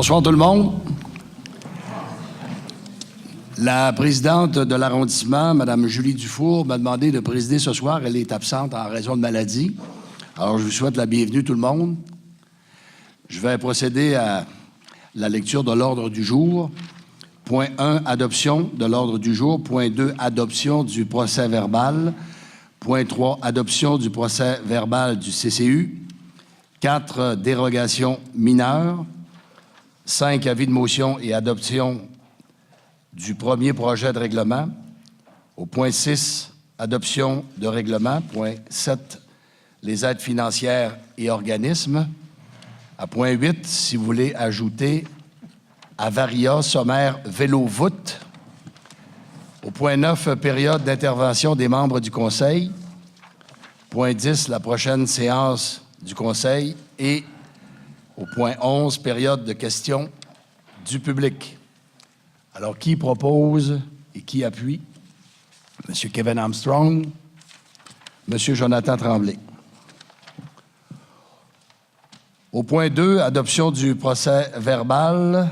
Bonsoir tout le monde. La présidente de l'arrondissement, Mme Julie Dufour, m'a demandé de présider ce soir. Elle est absente en raison de maladie. Alors, je vous souhaite la bienvenue tout le monde. Je vais procéder à la lecture de l'ordre du jour. Point 1, adoption de l'ordre du jour. Point 2, adoption du procès-verbal. Point 3, adoption du procès-verbal du CCU. 4, dérogations mineures. 5, avis de motion et adoption du premier projet de règlement. Au point 6, adoption de règlement. Point 7, les aides financières et organismes. À point 8, si vous voulez ajouter Avaria, sommaire, vélo-voûte. Au point 9, période d'intervention des membres du Conseil. Point 10, la prochaine séance du Conseil. Et au point 11, période de questions du public. Alors, qui propose et qui appuie? M. Kevin Armstrong, M. Jonathan Tremblay. Au point 2, adoption du procès-verbal,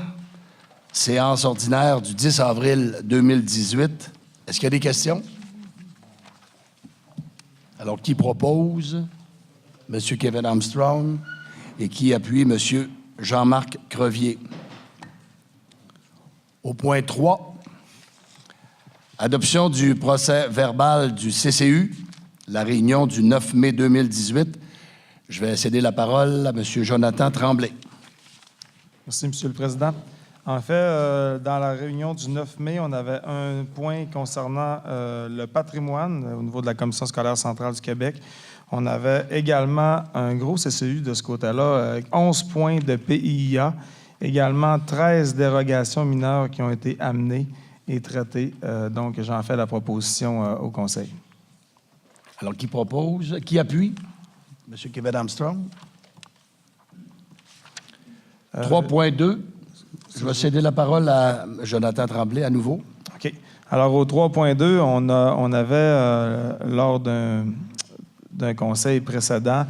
séance ordinaire du 10 avril 2018. Est-ce qu'il y a des questions? Alors, qui propose? M. Kevin Armstrong. Et qui appuie? M. Jean-Marc Crevier. Au point 3, adoption du procès-verbal du CCU, la réunion du 9 mai 2018. Je vais céder la parole à M. Jonathan Tremblay. Merci, M. le Président. En fait, dans la réunion du 9 mai, on avait un point concernant le patrimoine au niveau de la Commission scolaire centrale du Québec. On avait également un gros CCU de ce côté-là, 11 points de PIA, également 13 dérogations mineures qui ont été amenées et traitées. Donc, j'en fais la proposition au Conseil. Alors, qui propose? Qui appuie? M. Kevin Armstrong. 3.2. Je vais céder la parole à Jonathan Tremblay à nouveau. OK. Alors, au 3.2, on avait, lors d'un conseil précédent,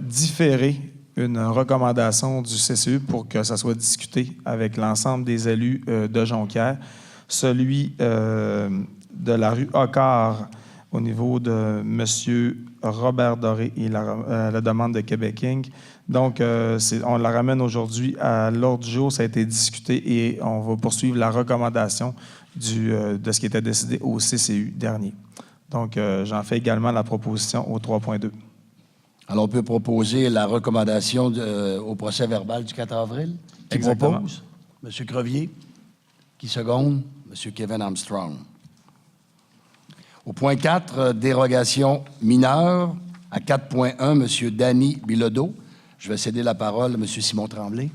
différé une recommandation du CCU pour que ça soit discuté avec l'ensemble des élus de Jonquière, celui de la rue Hocquart au niveau de M. Robert Doré et la demande de Québec Inc. Donc, on la ramène aujourd'hui à l'ordre du jour. Ça a été discuté et on va poursuivre la recommandation de ce qui était décidé au CCU dernier. Donc, j'en fais également la proposition au 3.2. Alors, on peut proposer la recommandation au procès-verbal du 4 avril. Qui Exactement. propose? M. Crevier. Qui seconde? M. Kevin Armstrong. Au point 4, dérogation mineure. À 4.1, M. Danny Bilodeau. Je vais céder la parole à M. Simon Tremblay.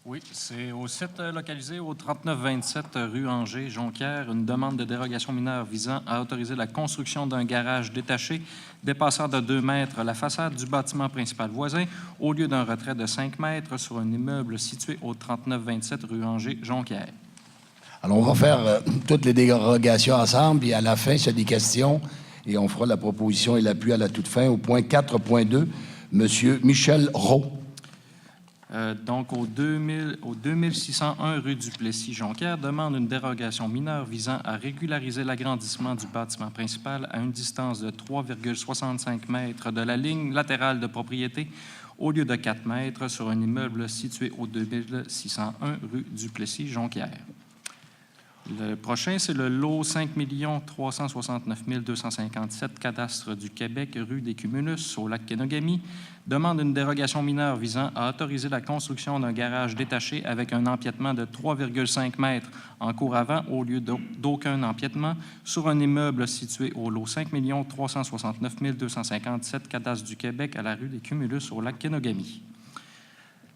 Oui, c'est au site localisé au 3927 rue Angers, Jonquière, une demande de dérogation mineure visant à autoriser la construction d'un garage détaché dépassant de 2 mètres la façade du bâtiment principal voisin au lieu d'un retrait de 5 mètres sur un immeuble situé au 3927 rue Angers, Jonquière. Alors, on va faire toutes les dérogations ensemble, puis à la fin, s'il y a des questions, et on fera la proposition et l'appui à la toute fin. Au point 4.2, M. Michel Roux. Donc, au 2601 rue du Plessis-Jonquière, demande une dérogation mineure visant à régulariser l'agrandissement du bâtiment principal à une distance de 3,65 mètres de la ligne latérale de propriété au lieu de 4 mètres sur un immeuble situé au 2601 rue du Plessis-Jonquière. Le prochain, c'est le lot 5 369 257 cadastre du Québec, rue des Cumulus, au lac Kenogami, demande une dérogation mineure visant à autoriser la construction d'un garage détaché avec un empiètement de 3,5 mètres en cour avant au lieu d'aucun empiètement sur un immeuble situé au lot 5 369 257 cadastre du Québec à la rue des Cumulus, au lac Kenogami.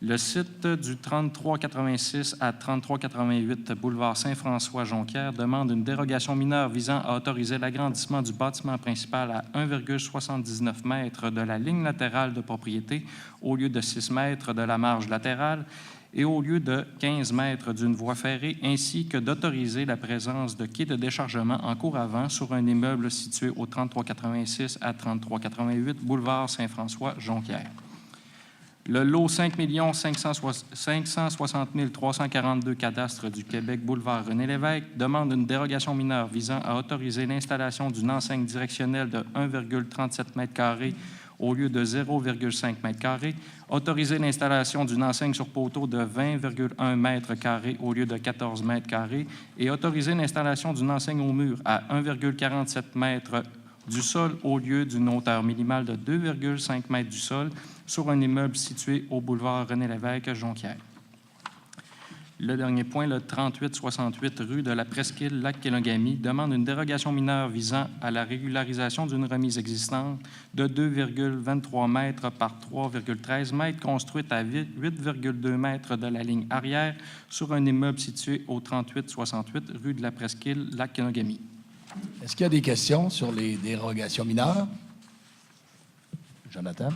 Le site du 3386 à 3388 boulevard Saint-François-Jonquière demande une dérogation mineure visant à autoriser l'agrandissement du bâtiment principal à 1,79 mètres de la ligne latérale de propriété au lieu de 6 mètres de la marge latérale et au lieu de 15 mètres d'une voie ferrée, ainsi que d'autoriser la présence de quais de déchargement en cour avant sur un immeuble situé au 3386 à 3388 boulevard Saint-François-Jonquière. Le lot 5 560 342 cadastres du Québec, boulevard René-Lévesque, demande une dérogation mineure visant à autoriser l'installation d'une enseigne directionnelle de 1,37 m² au lieu de 0,5 m², autoriser l'installation d'une enseigne sur poteau de 20,1 m² au lieu de 14 m² et autoriser l'installation d'une enseigne au mur à 1,47 m du sol au lieu d'une hauteur minimale de 2,5 m du sol sur un immeuble situé au boulevard René-Lévesque, Jonquière. Le dernier point, le 3868 rue de la Presqu'île, Lac-Kenogami, demande une dérogation mineure visant à la régularisation d'une remise existante de 2,23 m par 3,13 m construite à 8,2 m de la ligne arrière sur un immeuble situé au 3868 rue de la Presqu'île, Lac-Kenogami. Est-ce qu'il y a des questions sur les dérogations mineures? Jonathan?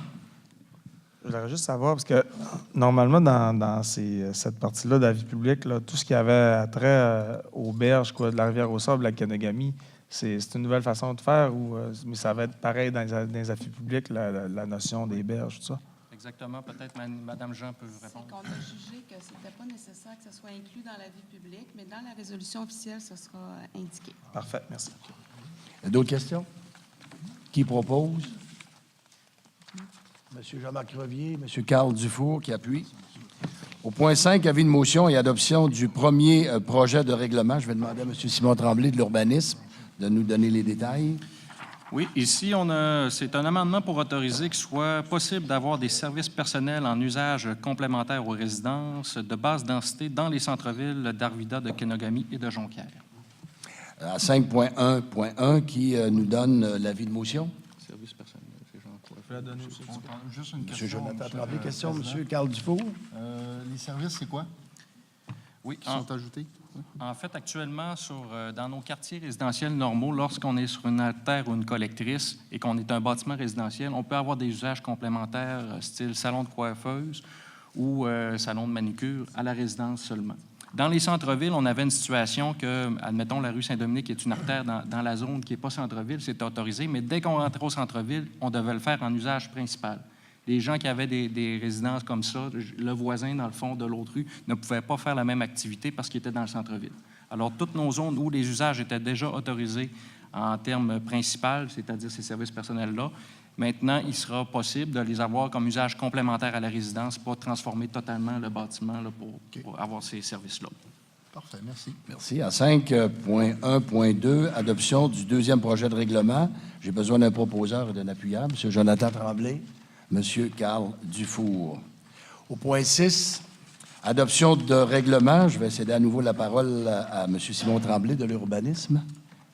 Je voudrais juste savoir, parce que normalement, dans cette partie-là de la vie publique, là, tout ce qui avait trait aux berges, de la Rivière-au-Sable, la Kenogami, c'est une nouvelle façon de faire, mais ça va être pareil dans les affaires publiques, la notion des berges, tout ça? Exactement. Peut-être Mme Jean peut vous répondre. C'est qu'on a jugé que ce n'était pas nécessaire que ce soit inclus dans la vie publique, mais dans la résolution officielle, ce sera indiqué. Parfait, merci. D'autres questions? Qui propose? M. Jean-Marc Crevier, M. Carl Dufour qui appuie. Au point 5, avis de motion et adoption du premier projet de règlement. Je vais demander à M. Simon Tremblay de l'urbanisme de nous donner les détails. Oui, ici, c'est un amendement pour autoriser qu'il soit possible d'avoir des services personnels en usage complémentaire aux résidences de basse densité dans les centres-villes d'Arvida, de Kenogami et de Jonquière. À 5.1.1, qui nous donne l'avis de motion? Services personnels, c'est Jean-Claude. Juste une M. question. Jonathan Tremblay, question. Président. M. Carl Dufour? Les services, c'est quoi Oui, qui sont ajoutés? en fait, actuellement, dans nos quartiers résidentiels normaux, lorsqu'on est sur une artère ou une collectrice et qu'on est un bâtiment résidentiel, on peut avoir des usages complémentaires, style salon de coiffeuse ou salon de manucure, à la résidence seulement. Dans les centres-villes, on avait une situation que, admettons, la rue Saint-Dominique est une artère dans la zone qui n'est pas centre-ville, c'est autorisé, mais dès qu'on rentrait au centre-ville, on devait le faire en usage principal. Les gens qui avaient des résidences comme ça, le voisin, dans le fond de l'autre rue, ne pouvaient pas faire la même activité parce qu'il était dans le centre-ville. Alors, toutes nos zones où les usages étaient déjà autorisés en termes principaux, c'est-à-dire ces services personnels-là, maintenant, il sera possible de les avoir comme usage complémentaire à la résidence, pas transformer totalement le bâtiment là, pour avoir ces services-là. Parfait, merci. Merci. À 5.1.2, adoption du deuxième projet de règlement. J'ai besoin d'un proposeur et d'un appuyeur. M. Jonathan Tremblay, M. Carl Dufour. Au point 6, adoption de règlement. Je vais céder à nouveau la parole à M. Simon Tremblay de l'urbanisme.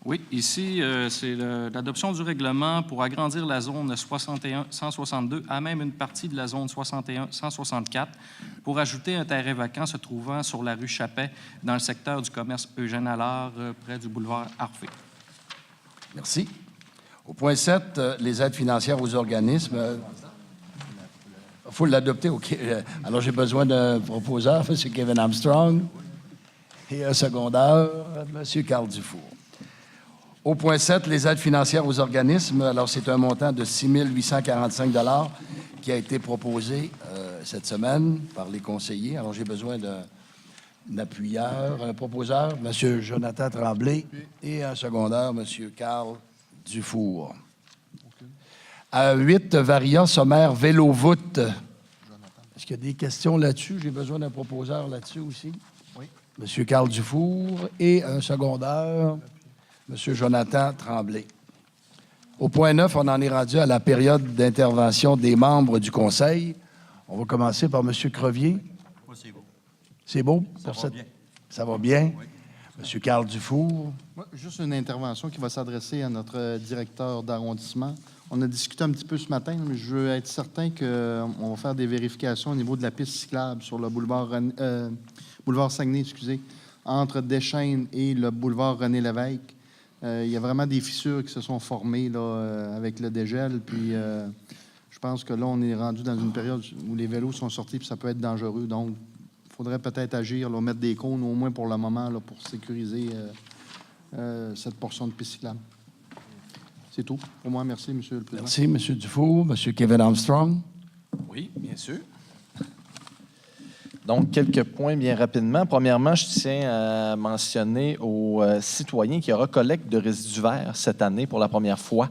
Oui, ici, c'est l'adoption du règlement pour agrandir la zone 61-162 à même une partie de la zone 61-164 pour ajouter un terrain vacant se trouvant sur la rue Chappet dans le secteur du commerce Eugène Allard, près du boulevard Harvey. Merci. Au point 7, les aides financières aux organismes. Il faut l'adopter. OK. Alors, j'ai besoin d'un proposeur, M. Kevin Armstrong, et un secondaire, M. Carl Dufour. Au point 7, les aides financières aux organismes. Alors, c'est un montant de 6 845 $ qui a été proposé cette semaine par les conseillers. Alors, j'ai besoin d'un appuyeur, un proposeur, M. Jonathan Tremblay, et un secondaire, M. Carl Dufour. À 8, Varia sommaire vélo-voûte. Est-ce qu'il y a des questions là-dessus? J'ai besoin d'un proposeur là-dessus aussi. Oui. M. Carl Dufour et un secondaire, M. Jonathan Tremblay. Au point 9, on en est rendu à la période d'intervention des membres du Conseil. On va commencer par M. Crevier. Moi, c'est beau. C'est beau? Ça va bien. Ça va bien? Oui. M. Carl Dufour. Moi, juste une intervention qui va s'adresser à notre directeur d'arrondissement. On a discuté un petit peu ce matin, mais je veux être certain qu'on va faire des vérifications au niveau de la piste cyclable sur le boulevard Saguenay, entre Deschênes et le boulevard René-Lévesque. Il y a vraiment des fissures qui se sont formées là, avec le dégel. Puis je pense que là, on est rendu dans une période où les vélos sont sortis puis ça peut être dangereux. Donc, il faudrait peut-être agir, là, mettre des cônes au moins pour le moment là, pour sécuriser cette portion de piste cyclable. C'est tout. Pour moi, merci, M. le Président. Merci, M. Dufour. M. Kevin Armstrong. Oui, bien sûr. Donc, quelques points bien rapidement. Premièrement, je tiens à mentionner aux citoyens qu'il y aura collecte de résidus verts cette année pour la première fois.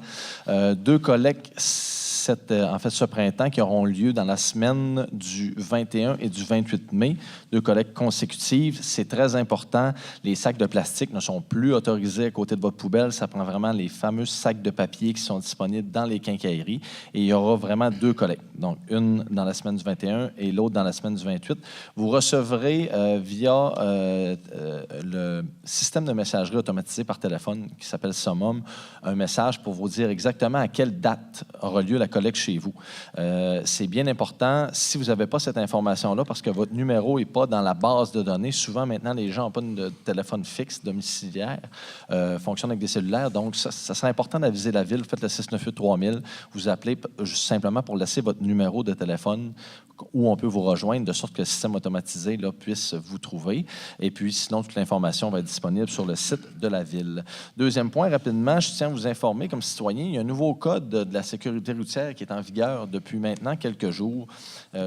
2 collectes ce printemps qui auront lieu dans la semaine du 21 et du 28 mai, 2 collectes consécutives. C'est très important. Les sacs de plastique ne sont plus autorisés à côté de votre poubelle. Ça prend vraiment les fameux sacs de papier qui sont disponibles dans les quincailleries. Et il y aura vraiment 2 collectes. Donc, une dans la semaine du 21 et l'autre dans la semaine du 28. Vous recevrez via le système de messagerie automatisé par téléphone qui s'appelle Summum un message pour vous dire exactement à quelle date aura lieu la collecte chez vous. C'est bien important, si vous n'avez pas cette information-là, parce que votre numéro n'est pas dans la base de données. Souvent, maintenant, les gens n'ont pas de téléphone fixe domiciliaire, fonctionnent avec des cellulaires. Donc, ça serait important d'aviser la ville. Vous faites le 698-3000. Vous appelez juste simplement pour laisser votre numéro de téléphone où on peut vous rejoindre, de sorte que le système automatisé là, puisse vous trouver. Et puis, sinon, toute l'information va être disponible sur le site de la ville. Deuxième point, rapidement, je tiens à vous informer, comme citoyen, il y a un nouveau code de la sécurité routière qui est en vigueur depuis maintenant quelques jours.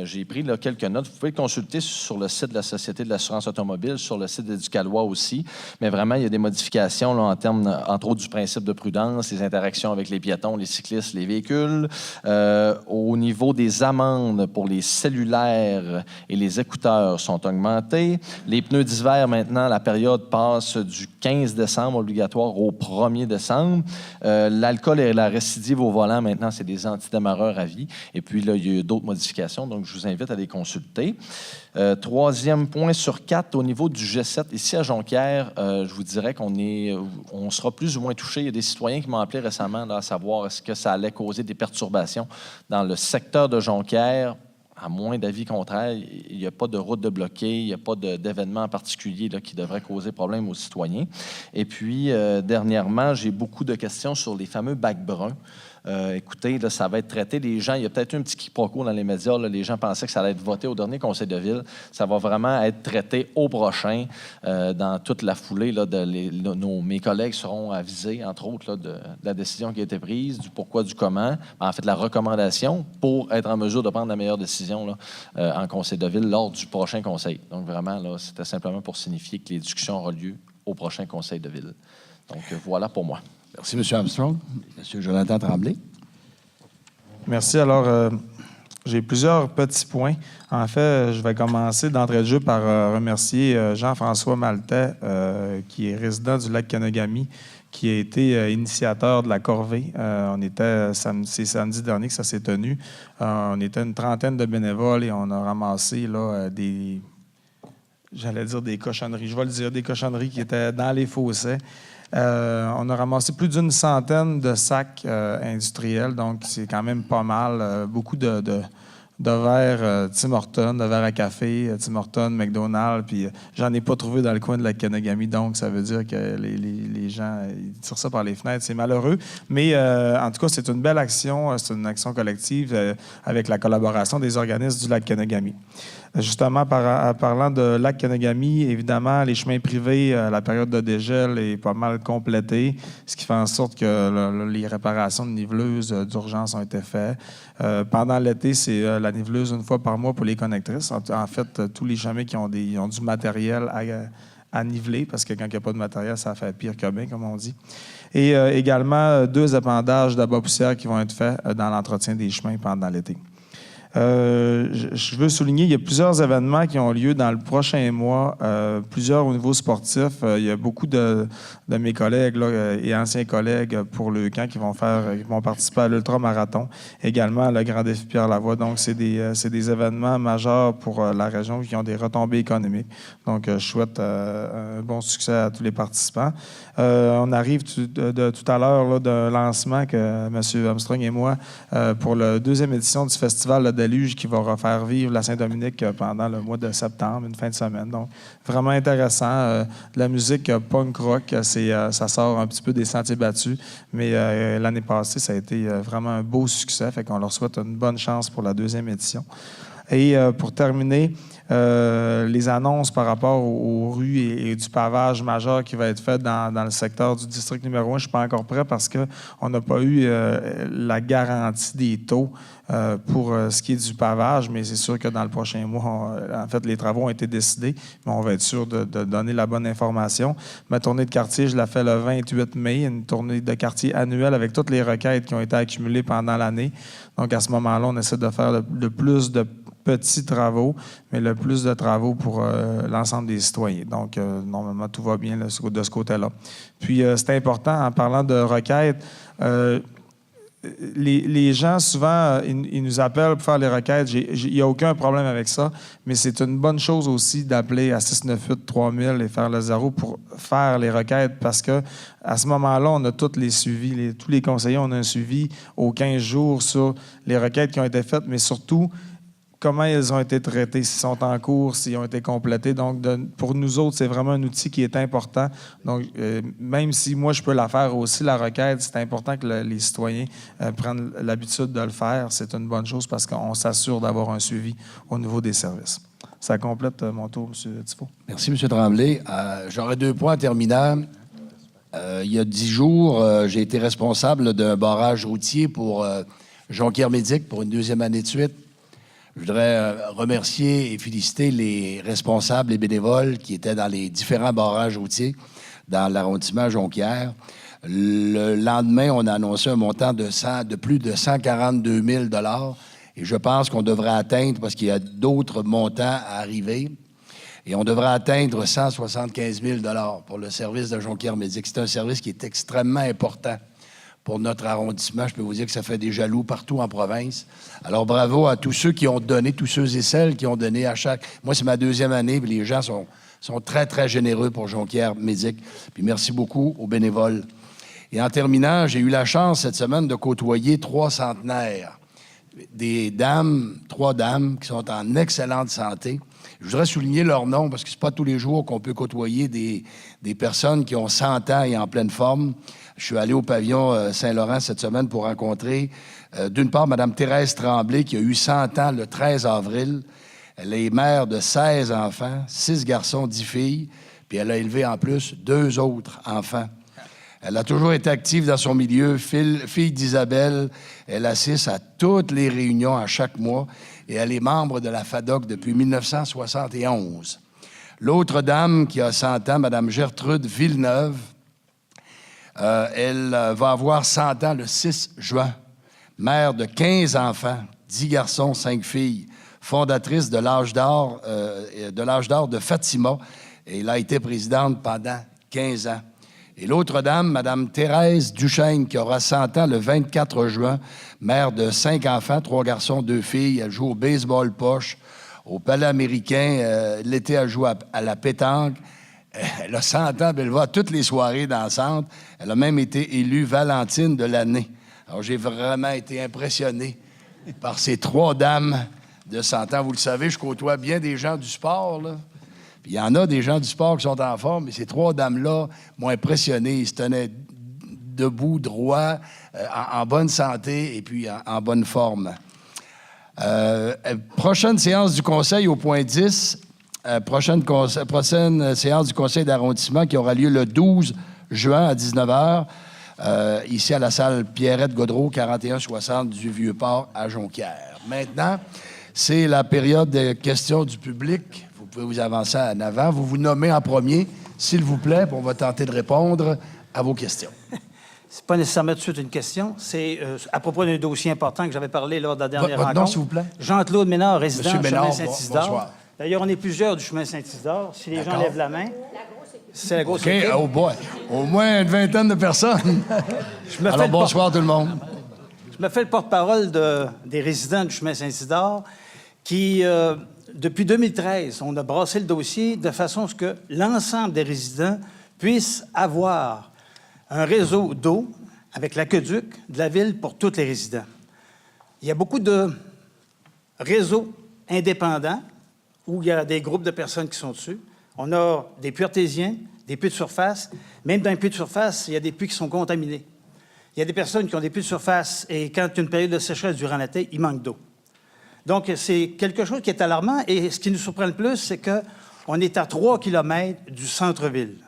J'ai pris là, quelques notes. Vous pouvez le consulter sur le site de la Société de l'assurance automobile, sur le site d'Éducalois aussi. Mais vraiment, il y a des modifications là, en termes, entre autres, du principe de prudence, les interactions avec les piétons, les cyclistes, les véhicules. Au niveau des amendes pour les cellulaires et les écouteurs sont augmentés. Les pneus d'hiver, maintenant, la période passe du 15 décembre obligatoire au 1er décembre. L'alcool et la récidive au volant, maintenant, c'est des antidémarreurs à vie. Et puis, là, il y a d'autres modifications, donc je vous invite à les consulter. Troisième point sur 4, au niveau du G7, ici à Jonquière, je vous dirais on sera plus ou moins touché. Il y a des citoyens qui m'ont appelé récemment là, à savoir est-ce que ça allait causer des perturbations dans le secteur de Jonquière. À moins d'avis contraire, il n'y a pas de route de bloquée, il n'y a pas d'événement en particulier là, qui devrait causer problème aux citoyens. Et puis, dernièrement, j'ai beaucoup de questions sur les fameux bacs bruns. Écoutez, là, ça va être traité. Les gens, il y a peut-être eu un petit quiproquo dans les médias. Là, les gens pensaient que ça allait être voté au dernier conseil de ville. Ça va vraiment être traité au prochain, dans toute la foulée. Là, mes collègues seront avisés, entre autres, là, de la décision qui a été prise, du pourquoi, du comment. En fait, la recommandation pour être en mesure de prendre la meilleure décision là, en conseil de ville lors du prochain conseil. Donc, vraiment, là, c'était simplement pour signifier que les discussions auront lieu au prochain conseil de ville. Donc, voilà pour moi. Merci, M. Armstrong. M. Jonathan Tremblay. Merci. Alors, j'ai plusieurs petits points. En fait, je vais commencer d'entrée de jeu par remercier Jean-François Maltais, qui est résident du lac Kanagami, qui a été initiateur de la corvée. C'est samedi dernier que ça s'est tenu. On était une trentaine de bénévoles et on a ramassé là, des cochonneries. Je vais le dire, des cochonneries qui étaient dans les fossés. On a ramassé plus d'une centaine de sacs industriels, donc c'est quand même pas mal. Beaucoup de verres Tim Hortons, de verres à café, Tim Hortons, McDonald's, puis j'en ai pas trouvé dans le coin de la Kanagami, donc ça veut dire que les gens ils tirent ça par les fenêtres. C'est malheureux, mais en tout cas, c'est une belle action, c'est une action collective avec la collaboration des organismes du lac Kanagami. Justement, parlant de lac Kanagami, évidemment, les chemins privés, la période de dégel est pas mal complétée, ce qui fait en sorte que les réparations de niveleuses d'urgence ont été faites. Pendant l'été, c'est la niveleuse une fois par mois pour les connectrices. En fait, tous les chemins qui ont du matériel à niveler, parce que quand il n'y a pas de matériel, ça fait pire que bien, comme on dit. Et également, 2 épandages d'abat poussière qui vont être faits dans l'entretien des chemins pendant l'été. Je veux souligner, il y a plusieurs événements qui ont lieu dans le prochain mois, plusieurs au niveau sportif. Il y a beaucoup de mes collègues là, et anciens collègues pour le camp qui vont participer à l'ultramarathon, également le Grand Défi Pierre-Lavoie. Donc, c'est des événements majeurs pour la région qui ont des retombées économiques. Donc, je souhaite un bon succès à tous les participants. On arrive tout à l'heure d'un lancement que M. Armstrong et moi pour la 2e édition du Festival de Déluge qui va refaire vivre la Saint-Dominique pendant le mois de septembre, une fin de semaine. Donc, vraiment intéressant. De la musique punk rock, ça sort un petit peu des sentiers battus, mais l'année passée, ça a été vraiment un beau succès. Fait qu'on leur souhaite une bonne chance pour la 2e édition. Et pour terminer, les annonces par rapport aux rues et du pavage majeur qui va être fait dans le secteur du district numéro 1. Je ne suis pas encore prêt parce qu'on n'a pas eu la garantie des taux pour ce qui est du pavage, mais c'est sûr que dans le prochain mois, en fait, les travaux ont été décidés, mais on va être sûr de donner la bonne information. Ma tournée de quartier, je la fais le 28 mai, une tournée de quartier annuelle avec toutes les requêtes qui ont été accumulées pendant l'année. Donc, à ce moment-là, on essaie de faire le plus de petits travaux, mais le plus de travaux pour l'ensemble des citoyens. Donc, normalement, tout va bien là, de ce côté-là. Puis, c'est important, en parlant de requêtes, les gens, souvent, ils nous appellent pour faire les requêtes. Il n'y a aucun problème avec ça, mais c'est une bonne chose aussi d'appeler à 698-3000 et faire le 0 pour faire les requêtes parce que à ce moment-là, on a tous les suivis. Tous les conseillers, on a un suivi aux 15 jours sur les requêtes qui ont été faites, mais surtout, comment elles ont été traitées, s'ils sont en cours, s'ils ont été complétés. Donc, pour nous autres, c'est vraiment un outil qui est important. Donc, même si moi, je peux la faire aussi, la requête, c'est important que les citoyens prennent l'habitude de le faire. C'est une bonne chose parce qu'on s'assure d'avoir un suivi au niveau des services. Ça complète mon tour, M. Tifo. Merci, M. Tremblay. J'aurais 2 points en terminant. Il y a 10 jours, j'ai été responsable d'un barrage routier pour Jonquière-Médic pour une 2e année de suite. Je voudrais remercier et féliciter les responsables, les bénévoles qui étaient dans les différents barrages routiers dans l'arrondissement Jonquière. Le lendemain, on a annoncé un montant de plus de 142 000 $ et je pense qu'on devrait atteindre, parce qu'il y a d'autres montants à arriver, et on devrait atteindre 175 000 $ pour le service de Jonquière-Médic. C'est un service qui est extrêmement important pour notre arrondissement. Je peux vous dire que ça fait des jaloux partout en province. Alors, bravo à tous ceux qui ont donné, tous ceux et celles qui ont donné à chaque... Moi, c'est ma 2e année, puis les gens sont très, très généreux pour Jonquière-Médic. Puis merci beaucoup aux bénévoles. Et en terminant, j'ai eu la chance cette semaine de côtoyer 3 centenaires. Des dames, 3 dames qui sont en excellente santé. Je voudrais souligner leur nom parce que c'est pas tous les jours qu'on peut côtoyer des personnes qui ont 100 ans et en pleine forme. Je suis allé au pavillon Saint-Laurent cette semaine pour rencontrer, d'une part, Mme Thérèse Tremblay, qui a eu 100 ans le 13 avril. Elle est mère de 16 enfants, 6 garçons, 10 filles, puis elle a élevé en plus 2 autres enfants. Elle a toujours été active dans son milieu, fille d'Isabelle. Elle assiste à toutes les réunions à chaque mois et elle est membre de la FADOC depuis 1971. L'autre dame qui a 100 ans, Mme Gertrude Villeneuve, elle va avoir 100 ans le 6 juin. Mère de 15 enfants, 10 garçons, 5 filles, fondatrice de l'âge d'or de Fatima. Et elle a été présidente pendant 15 ans. Et l'autre dame, Mme Thérèse Duchesne, qui aura 100 ans le 24 juin, mère de 5 enfants, 3 garçons, 2 filles. Elle joue au baseball poche, au Palais américain. L'été, elle joue à la pétanque. Elle a 100 ans, elle va à toutes les soirées dansantes. Elle a même été élue Valentine de l'année. Alors, j'ai vraiment été impressionné par ces 3 dames de 100 ans. Vous le savez, je côtoie bien des gens du sport, là. Puis il y en a des gens du sport qui sont en forme, mais ces 3 dames-là m'ont impressionné. Ils se tenaient debout, droit, en bonne santé et puis en bonne forme. Prochaine séance du Conseil au point 10. Prochaine séance du Conseil d'arrondissement qui aura lieu le 12 juin à 19h, ici à la salle Pierrette-Gaudreau, 4160 du Vieux-Port à Jonquière. Maintenant, c'est la période de questions du public. Vous pouvez vous avancer en avant. Vous vous nommez en premier, s'il vous plaît, puis on va tenter de répondre à vos questions. C'est pas nécessairement tout de suite une question. C'est à propos d'un dossier important que j'avais parlé lors de la dernière Votre rencontre. nom, s'il vous plaît? Jean-Claude Ménard, résident Monsieur du Ménard, chemin Saint-Isidore. bonsoir. D'ailleurs, on est plusieurs du chemin Saint-Isidore. Si les gens D'accord. lèvent la main, c'est la grosse OK, équipe. oh boy. Au moins une vingtaine de personnes. Je me fais Alors, le bonsoir tout le monde. Je me fais le porte-parole des résidents du chemin Saint-Isidore qui, depuis 2013, on a brassé le dossier de façon à ce que l'ensemble des résidents puissent avoir un réseau d'eau avec l'aqueduc de la ville pour tous les résidents. Il y a beaucoup de réseaux indépendants où il y a des groupes de personnes qui sont dessus. On a des puits artésiens, des puits de surface. Même dans les puits de surface, il y a des puits qui sont contaminés. Il y a des personnes qui ont des puits de surface et quand il y a une période de sécheresse durant l'été, il manque d'eau. Donc, c'est quelque chose qui est alarmant. Et ce qui nous surprend le plus, c'est qu'on est à 3 km du centre-ville.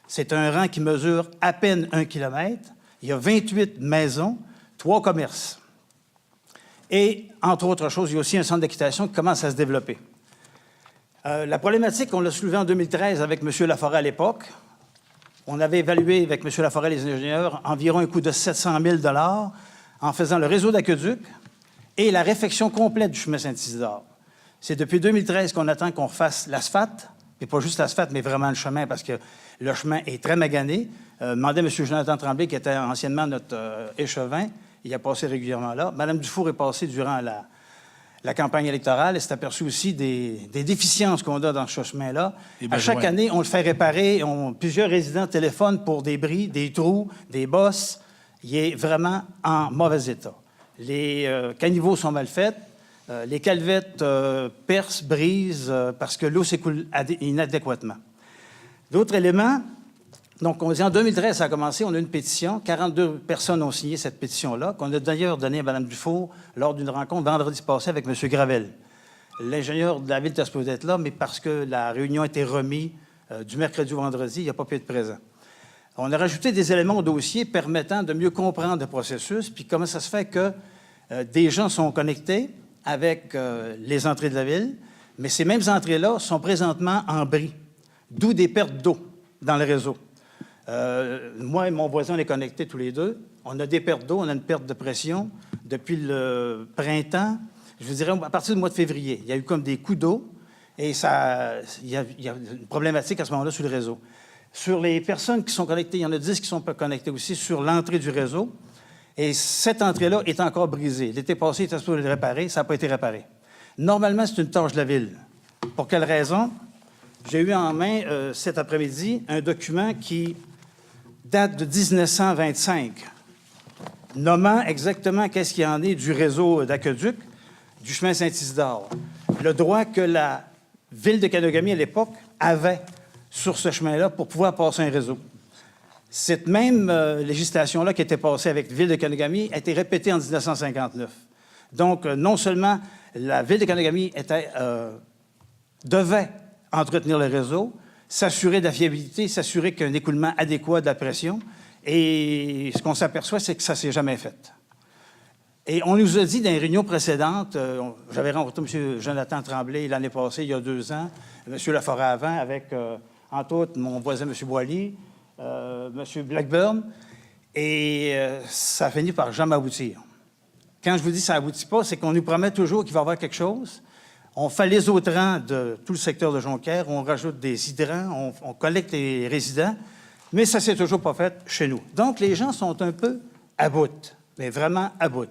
C'est un rang qui mesure à peine 1 km. Il y a 28 maisons, 3 commerces. Et, entre autres choses, il y a aussi un centre d'équitation qui commence à se développer. La problématique, on l'a soulevée en 2013 avec M. Laforêt à l'époque. On avait évalué avec M. Laforêt, les ingénieurs, environ un coût de 700 000 $ en faisant le réseau d'aqueduc et la réfection complète du chemin Saint-Isidore. C'est depuis 2013 qu'on attend qu'on refasse l'asphalte, et pas juste l'asphalte, mais vraiment le chemin, parce que le chemin est très magané. Demandez à M. Jonathan Tremblay, qui était anciennement notre échevin, il a passé régulièrement là. Mme Dufour est passée durant la campagne électorale et s'est aperçue aussi des déficiences qu'on a dans ce chemin-là. À chaque année, on le fait réparer. Plusieurs résidents téléphonent pour des bris, des trous, des bosses. Il est vraiment en mauvais état. Les caniveaux sont mal faits. Les calvettes percent, brisent, parce que l'eau s'écoule inadéquatement. D'autres éléments, donc on dit en 2013, ça a commencé, on a une pétition. 42 personnes ont signé cette pétition-là, qu'on a d'ailleurs donnée à Mme Dufour lors d'une rencontre vendredi passé avec M. Gravel. L'ingénieur de la Ville était supposé être là, mais parce que la réunion a été remise du mercredi au vendredi, il n'a pas pu être présent. On a rajouté des éléments au dossier permettant de mieux comprendre le processus, puis comment ça se fait que des gens sont connectés avec les entrées de la ville, mais ces mêmes entrées-là sont présentement en bris, d'où des pertes d'eau dans le réseau. Moi et mon voisin, on est connectés tous les deux. On a des pertes d'eau, on a une perte de pression depuis le printemps. Je vous dirais, à partir du mois de février, il y a eu comme des coups d'eau et il y a une problématique à ce moment-là sur le réseau. Sur les personnes qui sont connectées, il y en a 10 qui sont pas connectées aussi sur l'entrée du réseau. Et cette entrée-là est encore brisée. L'été passé, il était supposé le réparer, ça n'a pas été réparé. Normalement, c'est une tâche de la Ville. Pour quelle raison? J'ai eu en main cet après-midi un document qui date de 1925, nommant exactement qu'est-ce qu'il y en est du réseau d'aqueduc du chemin Saint-Isidore. Le droit que la Ville de Kanagami, à l'époque, avait sur ce chemin-là pour pouvoir passer un réseau. Cette même législation-là qui était passée avec la Ville de Kanagami a été répétée en 1959. Donc, non seulement la Ville de Kanagami devait entretenir le réseau, s'assurer de la fiabilité, s'assurer qu'il y a un écoulement adéquat de la pression. Et ce qu'on s'aperçoit, c'est que ça ne s'est jamais fait. Et on nous a dit dans les réunions précédentes, j'avais rencontré M. Jonathan Tremblay l'année passée, il y a 2 ans, M. Laforêt avant, avec, entre autres, mon voisin M. Boilly, M. Blackburn, et ça a fini par jamais aboutir. Quand je vous dis que ça n'aboutit pas, c'est qu'on nous promet toujours qu'il va y avoir quelque chose. On fait les autres rangs de tout le secteur de Jonquière, on rajoute des hydrants, on collecte les résidents, mais ça ne s'est toujours pas fait chez nous. Donc, les gens sont un peu à bout, mais vraiment à bout.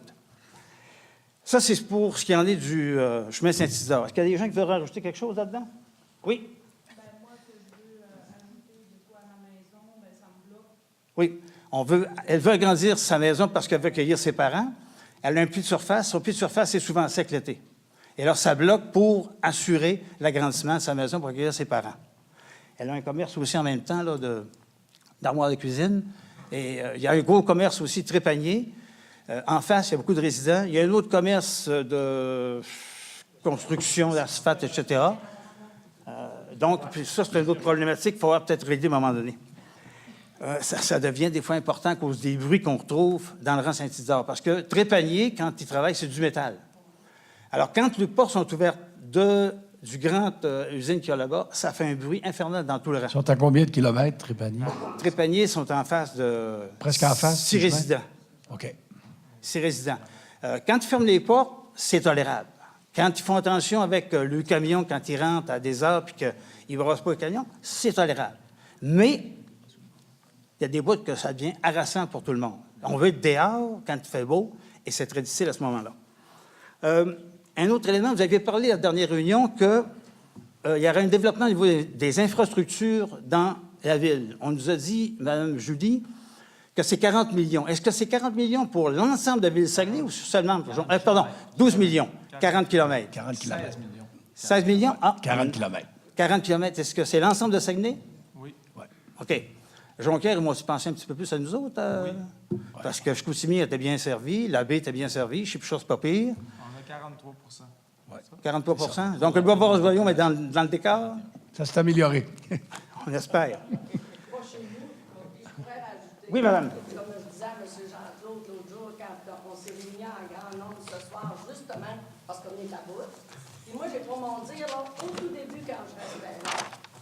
Ça, c'est pour ce qui en est du chemin Saint-Isidore. Est-ce qu'il y a des gens qui veulent rajouter quelque chose là-dedans? Oui? Moi, que je veux ajouter de quoi à ma maison, ça me bloque. Oui. Elle veut agrandir sa maison parce qu'elle veut accueillir ses parents. Elle a un puits de surface. Son puits de surface est souvent sec l'été. Et alors, ça bloque pour assurer l'agrandissement de sa maison pour accueillir ses parents. Elle a un commerce aussi en même temps là, d'armoires de cuisine. Et il y a un gros commerce aussi trépanier. En face, il y a beaucoup de résidents. Il y a un autre commerce de construction, d'asphalte, etc. Donc, puis ça, c'est une autre problématique qu'il faudra peut-être régler à un moment donné. Ça devient des fois important à cause des bruits qu'on retrouve dans le rang Saint-Isidore. Parce que trépanier, quand il travaille, c'est du métal. Alors, quand les portes sont ouvertes du grand usine qu'il y a là-bas, ça fait un bruit infernal dans tout le rang. Ils sont à combien de kilomètres, Trépanier? Trépanier sont en face de... Presque en face? 6 résidents. OK. 6 résidents. Quand ils ferment les portes, c'est tolérable. Quand ils font attention avec le camion, quand ils rentrent à des heures puis qu'ils ne brossent pas le camion, c'est tolérable. Mais il y a des bouts que ça devient harassant pour tout le monde. On veut être dehors quand il fait beau, et c'est très difficile à ce moment-là. Un autre élément, vous aviez parlé à la dernière réunion qu'il y aurait un développement au niveau des infrastructures dans la ville. On nous a dit, Mme Julie, que c'est 40 millions. Est-ce que c'est 40 millions pour l'ensemble de la ville de Saguenay ou seulement... pardon, 12 millions, 40 kilomètres. 40 kilomètres. 16 millions. 16 millions? Ah, 40 kilomètres. 40 kilomètres. Est-ce que c'est l'ensemble de Saguenay? Oui. Ouais. OK. Jonquière, ils m'ont aussi pensé un petit peu plus à nous autres. Parce que Chicoutimi était bien servi, la baie était bien servie, Chipichot, c'est pas pire. On a 43 43 Donc, le Bois-Royaume est dans le décor? Ça s'est amélioré. On espère. Oui, madame. Comme je disais à M. Jean-Claude l'autre jour, quand on s'est réunis en grand nombre ce soir, justement parce qu'on est à bout. Puis moi, j'ai pour mon dire, là, au tout début, quand je restais là,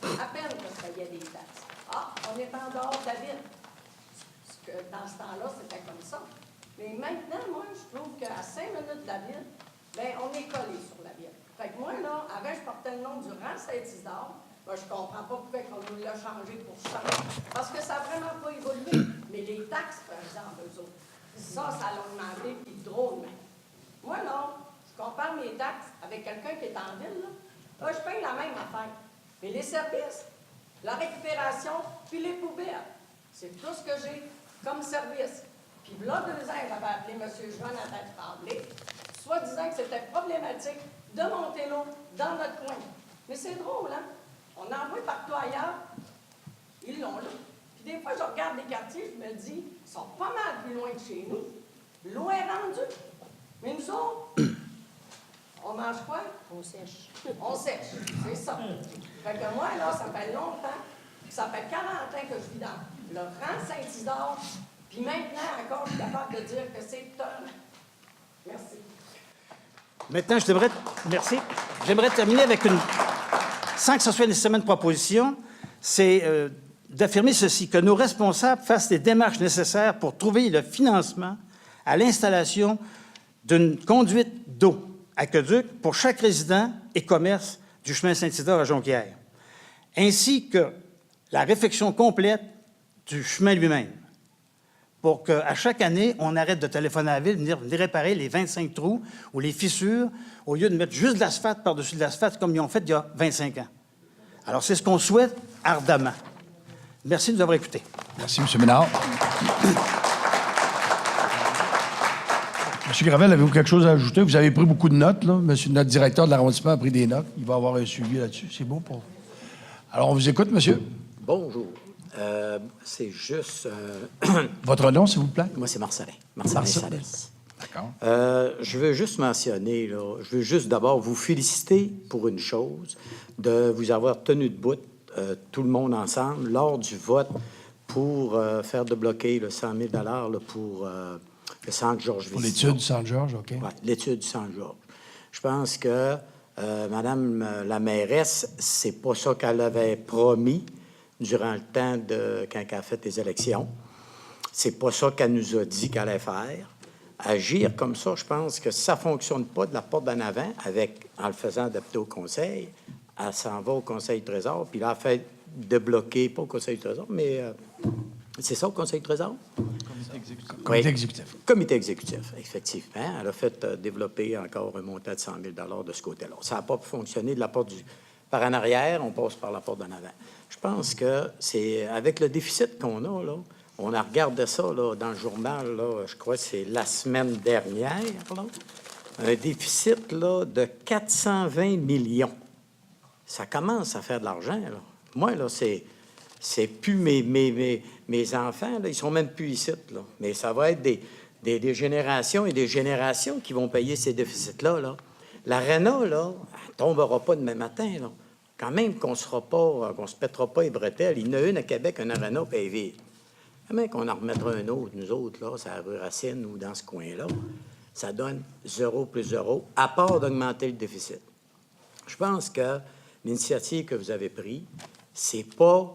à peine que je payais des taxes. Ah, on est en dehors de la ville. Parce que dans ce temps-là, c'était comme ça. Mais maintenant, moi, je trouve qu'à 5 minutes de la ville, bien, on est collé sur la ville. Fait que moi, là, avant, je portais le nom du rang Saint-Isidore. Ben, je comprends pas pourquoi on nous l'a changé pour ça. Parce que ça n'a vraiment pas évolué. Mais les taxes, par exemple, eux autres, ça l'a augmenté, puis drôlement. Moi, là, je compare mes taxes avec quelqu'un qui est en ville, là, je paye la même affaire. Mais les services, la récupération, puis les poubelles, c'est tout ce que j'ai comme service. Puis là, 2 ans, j'avais appelé M. Jonathan Tremblay, soit disant que c'était problématique de monter l'eau dans notre coin. Mais c'est drôle, hein? On envoie partout ailleurs, ils l'ont là. Puis des fois, je regarde les quartiers, je me dis, ils sont pas mal plus loin de chez nous. L'eau est rendue. Mais nous autres, on mange quoi? On sèche. On sèche, c'est ça. Fait que moi, là, ça fait longtemps, ça fait 40 ans que je vis dans le rang Saint-Isidore, puis maintenant, encore, je suis capable de dire que c'est étonnant. Merci. Maintenant, j'aimerais terminer avec sans que ce soit nécessairement une proposition, c'est d'affirmer ceci, que nos responsables fassent les démarches nécessaires pour trouver le financement à l'installation d'une conduite d'eau aqueduc pour chaque résident et commerce du chemin Saint-Isidore à Jonquière, ainsi que la réfection complète du chemin lui-même, pour qu'à chaque année, on arrête de téléphoner à la ville, venir réparer les 25 trous ou les fissures, au lieu de mettre juste de l'asphalte par-dessus de l'asphalte, comme ils ont fait il y a 25 ans. Alors, c'est ce qu'on souhaite ardemment. Merci de nous avoir écoutés. Merci, M. Ménard. M. Gravel, avez-vous quelque chose à ajouter? Vous avez pris beaucoup de notes, là. Notre directeur de l'arrondissement a pris des notes. Il va avoir un suivi là-dessus. C'est beau pour vous. Alors, on vous écoute, monsieur. Bonjour. C'est juste... Votre nom, s'il vous plaît? Moi, c'est Marcelin. Marcelin Salès. D'accord. Je veux juste mentionner, là, je veux juste d'abord vous féliciter pour une chose, de vous avoir tenu debout, tout le monde ensemble, lors du vote pour faire débloquer le 100 000 là, pour le Centre Georges Vézina. Pour l'étude du Centre Georges, OK. Ouais, l'étude du Centre Georges. Je pense que Madame la mairesse, c'est pas ça qu'elle avait promis durant le temps quand elle a fait les élections. C'est pas ça qu'elle nous a dit qu'elle allait faire. Agir comme ça, je pense que ça ne fonctionne pas de la porte d'en avant, en le faisant adopter au conseil. Elle s'en va au conseil du Trésor, puis là, elle fait débloquer, pas au conseil du Trésor, mais c'est ça, au conseil du Trésor? Comité exécutif. Oui. Comité exécutif. Comité exécutif, effectivement. Elle a fait développer encore un montant de 100 000 de ce côté-là. Ça n'a pas fonctionné de la porte par en arrière, on passe par la porte d'en avant. Je pense que c'est avec le déficit qu'on a, là, on a regardé ça là, dans le journal, là, je crois que c'est la semaine dernière, là, un déficit là, de 420 millions. Ça commence à faire de l'argent. Là. Moi, là, c'est plus mes enfants, là, ils sont même plus ici. Là. Mais ça va être des générations et des générations qui vont payer ces déficits-là. Là. L'ARENA, là, elle ne tombera pas demain matin. Là. Quand même qu'on ne se pètera pas les bretelles. Il y en a une à Québec, un ARENA, puis elle est vide. Même qu'on en remettra un autre, nous autres, là, c'est à la rue Racine ou dans ce coin-là, ça donne 0 plus 0, à part d'augmenter le déficit. Je pense que l'initiative que vous avez prise, c'est pas,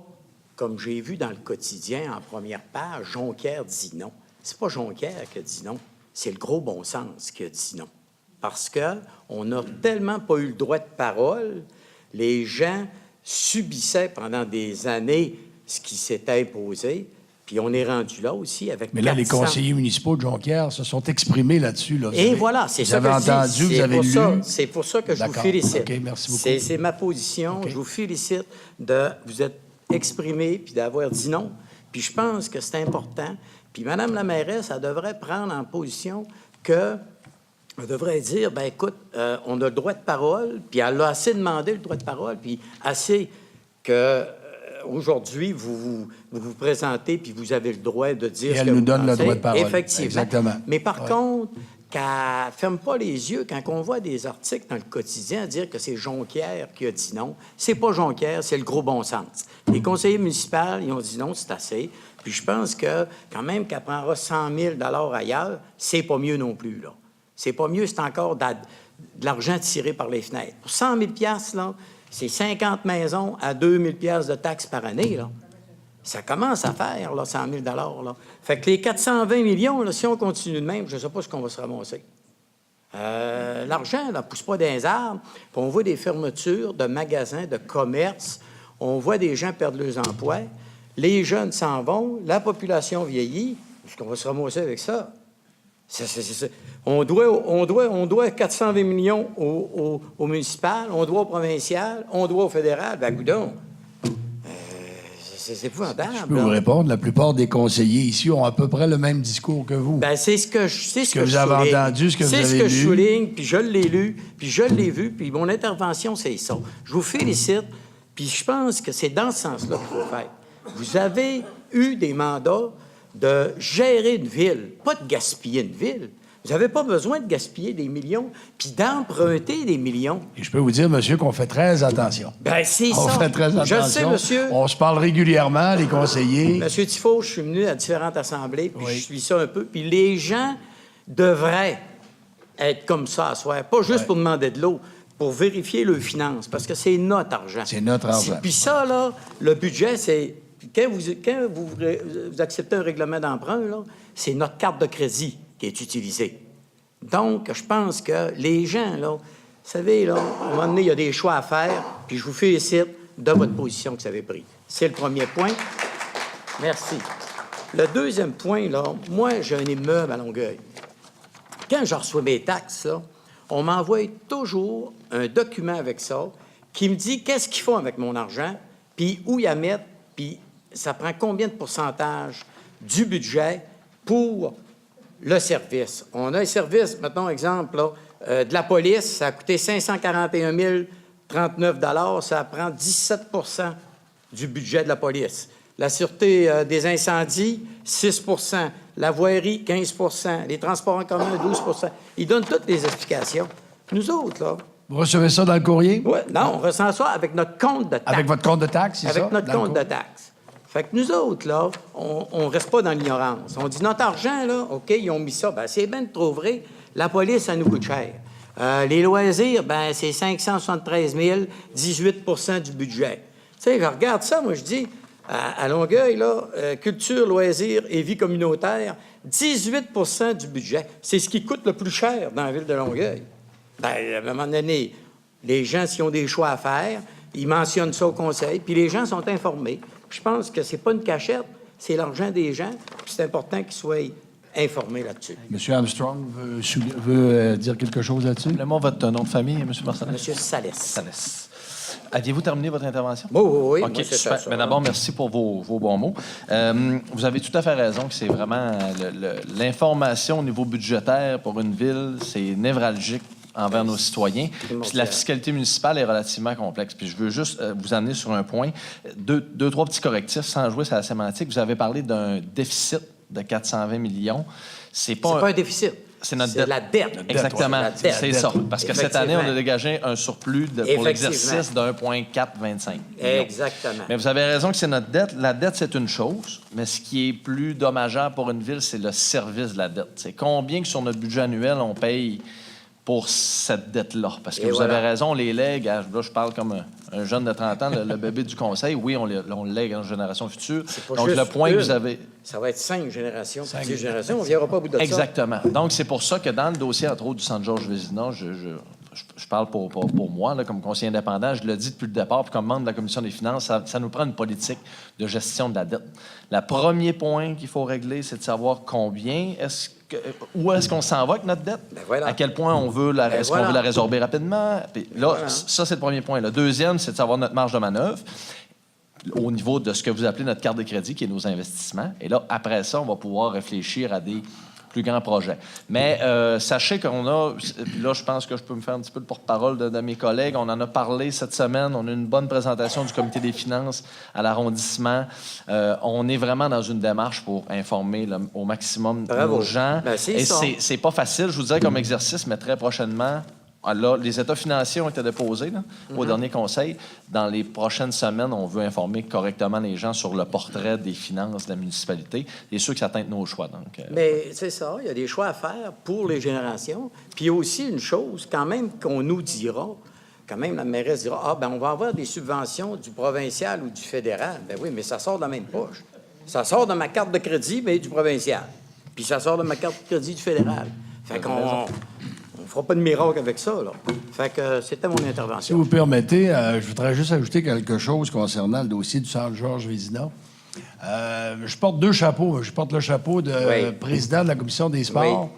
comme j'ai vu dans le quotidien, en première page, Jonquière dit non. C'est pas Jonquière qui a dit non, c'est le gros bon sens qui a dit non. Parce qu'on n'a tellement pas eu le droit de parole, les gens subissaient pendant des années ce qui s'était imposé. Puis on est rendu là aussi avec. Mais là, 400... les conseillers municipaux de Jonquière se sont exprimés là-dessus. Là. Et voilà, c'est ça que je dis. Vous avez entendu, vous avez lu. C'est pour ça que je vous félicite. OK, merci beaucoup. C'est ma position. Okay. Je vous félicite de vous être exprimé puis d'avoir dit non. Puis je pense que c'est important. Puis Mme la mairesse, elle devrait prendre en position que... Elle devrait dire, bien, écoute, on a le droit de parole, puis elle a assez demandé le droit de parole, puis assez que... Aujourd'hui, vous présentez, puis vous avez le droit de dire et elle nous donne le droit de parole. Effectivement. Exactement. Mais par contre, qu'elle ne ferme pas les yeux quand on voit des articles dans le quotidien dire que c'est Jonquière qui a dit non. C'est pas Jonquière, c'est le gros bon sens. Les conseillers municipaux, ils ont dit non, c'est assez. Puis je pense que, quand même, qu'elle prendra 100 000 $ ailleurs, c'est pas mieux non plus, là. C'est pas mieux, c'est encore de l'argent tiré par les fenêtres. Pour 100 000 $, là, c'est 50 maisons à 2 000 $ de taxes par année, là. Ça commence à faire, là, 100 000 $. Là. Fait que les 420 millions, là, si on continue de même, je ne sais pas ce qu'on va se ramasser. L'argent ne pousse pas dans les arbres. Puis on voit des fermetures de magasins, de commerces. On voit des gens perdre leurs emplois. Les jeunes s'en vont. La population vieillit. Est-ce qu'on va se ramasser avec ça? On doit 420 millions au municipal, on doit au provincial, on doit au fédéral. Ben, goudon. C'est épouvantable. Je peux vous répondre. La plupart des conseillers ici ont à peu près le même discours que vous. Ben, c'est ce que je vous avez entendu, ce que vous avez lu. C'est ce que je souligne, puis je l'ai lu, puis je l'ai vu, puis mon intervention, c'est ça. Je vous félicite, puis je pense que c'est dans ce sens-là qu'il faut faire. Vous avez eu des mandats de gérer une ville, pas de gaspiller une ville. Vous n'avez pas besoin de gaspiller des millions, puis d'emprunter des millions. Et je peux vous dire, monsieur, qu'on fait très attention. Ben c'est ça. On fait très attention. Je le sais, monsieur. On se parle régulièrement, les conseillers. Monsieur Tifo, je suis venu à différentes assemblées, puis Oui. je suis ça un peu. Puis les gens devraient être comme ça à soir, pas juste pour demander de l'eau, pour vérifier leurs finances, parce que c'est notre argent. C'est notre argent. Puis ça, là, le budget, c'est... Quand vous acceptez un règlement d'emprunt, là, c'est notre carte de crédit qui est utilisée. Donc, je pense que les gens, là, vous savez, là, à un moment donné, il y a des choix à faire, puis je vous félicite de votre position que vous avez prise. C'est le premier point. Merci. Le deuxième point, là, moi, j'ai un immeuble à Longueuil. Quand je reçois mes taxes, là, on m'envoie toujours un document avec ça qui me dit qu'est-ce qu'ils font avec mon argent, puis où y à mettre, puis ça prend combien de pourcentage du budget pour le service. On a un service, mettons, exemple, là, de la police, ça a coûté 541 039 $, ça prend 17 du budget de la police. La sûreté des incendies, 6 la voirie, 15 les transports en commun, 12 Ils donnent toutes les explications. Nous autres, là... Vous recevez ça dans le courrier? Oui, non, on ressent ça avec notre compte de taxes. Avec votre compte de taxes, c'est ça? Avec notre compte de taxes. Fait que nous autres, là, on ne reste pas dans l'ignorance. On dit, notre argent, là, OK, ils ont mis ça. Ben c'est bien de trop vrai. La police, ça nous coûte cher. Les loisirs, ben c'est 573 000, 18 du budget. Tu sais, je regarde ça, moi, je dis, à Longueuil, là, culture, loisirs et vie communautaire, 18 du budget. C'est ce qui coûte le plus cher dans la ville de Longueuil. Ben, à un moment donné, les gens, s'ils ont des choix à faire, ils mentionnent ça au conseil, puis les gens sont informés. Je pense que c'est pas une cachette, c'est l'argent des gens, puis c'est important qu'ils soient informés là-dessus. M. Armstrong veut dire quelque chose là-dessus? Rappelez-moi votre nom de famille, M. Marcelin. M. Salès. Salès. Aviez-vous terminé votre intervention? Oui. OK, Moi, c'est super. ça. Ben, d'abord, merci pour vos bons mots. Vous avez tout à fait raison que c'est vraiment l'information au niveau budgétaire pour une ville, c'est névralgique envers nos citoyens. Puis la fiscalité municipale est relativement complexe. Puis je veux juste vous amener sur un point. Deux, trois petits correctifs sans jouer sur la sémantique. Vous avez parlé d'un déficit de 420 millions. C'est pas un déficit. C'est notre dette. la dette. Exactement, La dette. c'est ça. Parce que cette année, on a dégagé un surplus pour l'exercice de 1,425 millions. Exactement. Mais vous avez raison que c'est notre dette. La dette, c'est une chose, mais ce qui est plus dommageable pour une ville, c'est le service de la dette. C'est combien que sur notre budget annuel, on paye pour cette dette-là. Parce que vous avez raison, on les lègue. Là, je parle comme un jeune de 30 ans, le bébé du conseil. Oui, on le lègue en génération future. Donc, le point que vous avez... Ça va être 5 générations. 6 générations, on ne viendra pas au bout de ça. Exactement. Donc, c'est pour ça que dans le dossier, entre autres, du Centre Georges Vézina, je parle pour moi, là, comme conseiller indépendant, je le dis depuis le départ, puis comme membre de la Commission des finances, ça nous prend une politique de gestion de la dette. Le premier point qu'il faut régler, c'est de savoir où est-ce qu'on s'en va avec notre dette, à quel point on veut la résorber rapidement. Puis là, ça, c'est le premier point. Le deuxième, c'est de savoir notre marge de manœuvre au niveau de ce que vous appelez notre carte de crédit, qui est nos investissements. Et là, après ça, on va pouvoir réfléchir à des plus grand projet. Mais sachez qu'on a, puis là, je pense que je peux me faire un petit peu le porte-parole de mes collègues. On en a parlé cette semaine. On a une bonne présentation du comité des finances à l'arrondissement. On est vraiment dans une démarche pour informer au maximum nos gens. Ben, c'est et ça. c'est pas facile, je vous dirais, comme exercice, mais très prochainement. Là, les états financiers ont été déposés là, au dernier conseil. Dans les prochaines semaines, on veut informer correctement les gens sur le portrait des finances de la municipalité. Et ceux qui atteignent nos choix. Donc, Mais c'est ça, il y a des choix à faire pour les générations. Puis il y a aussi une chose, quand même, qu'on nous dira, quand même, la mairesse dira, ah, ben on va avoir des subventions du provincial ou du fédéral. Ben oui, mais ça sort de la même poche. Ça sort de ma carte de crédit, mais du provincial. Puis ça sort de ma carte de crédit du fédéral. Fait qu'on... On ne fera pas de miracle avec ça, là. Fait que c'était mon Si intervention. vous permettez, je voudrais juste ajouter quelque chose concernant le dossier du centre Georges Vézina. Je porte deux chapeaux. Je porte le chapeau de président de la commission des sports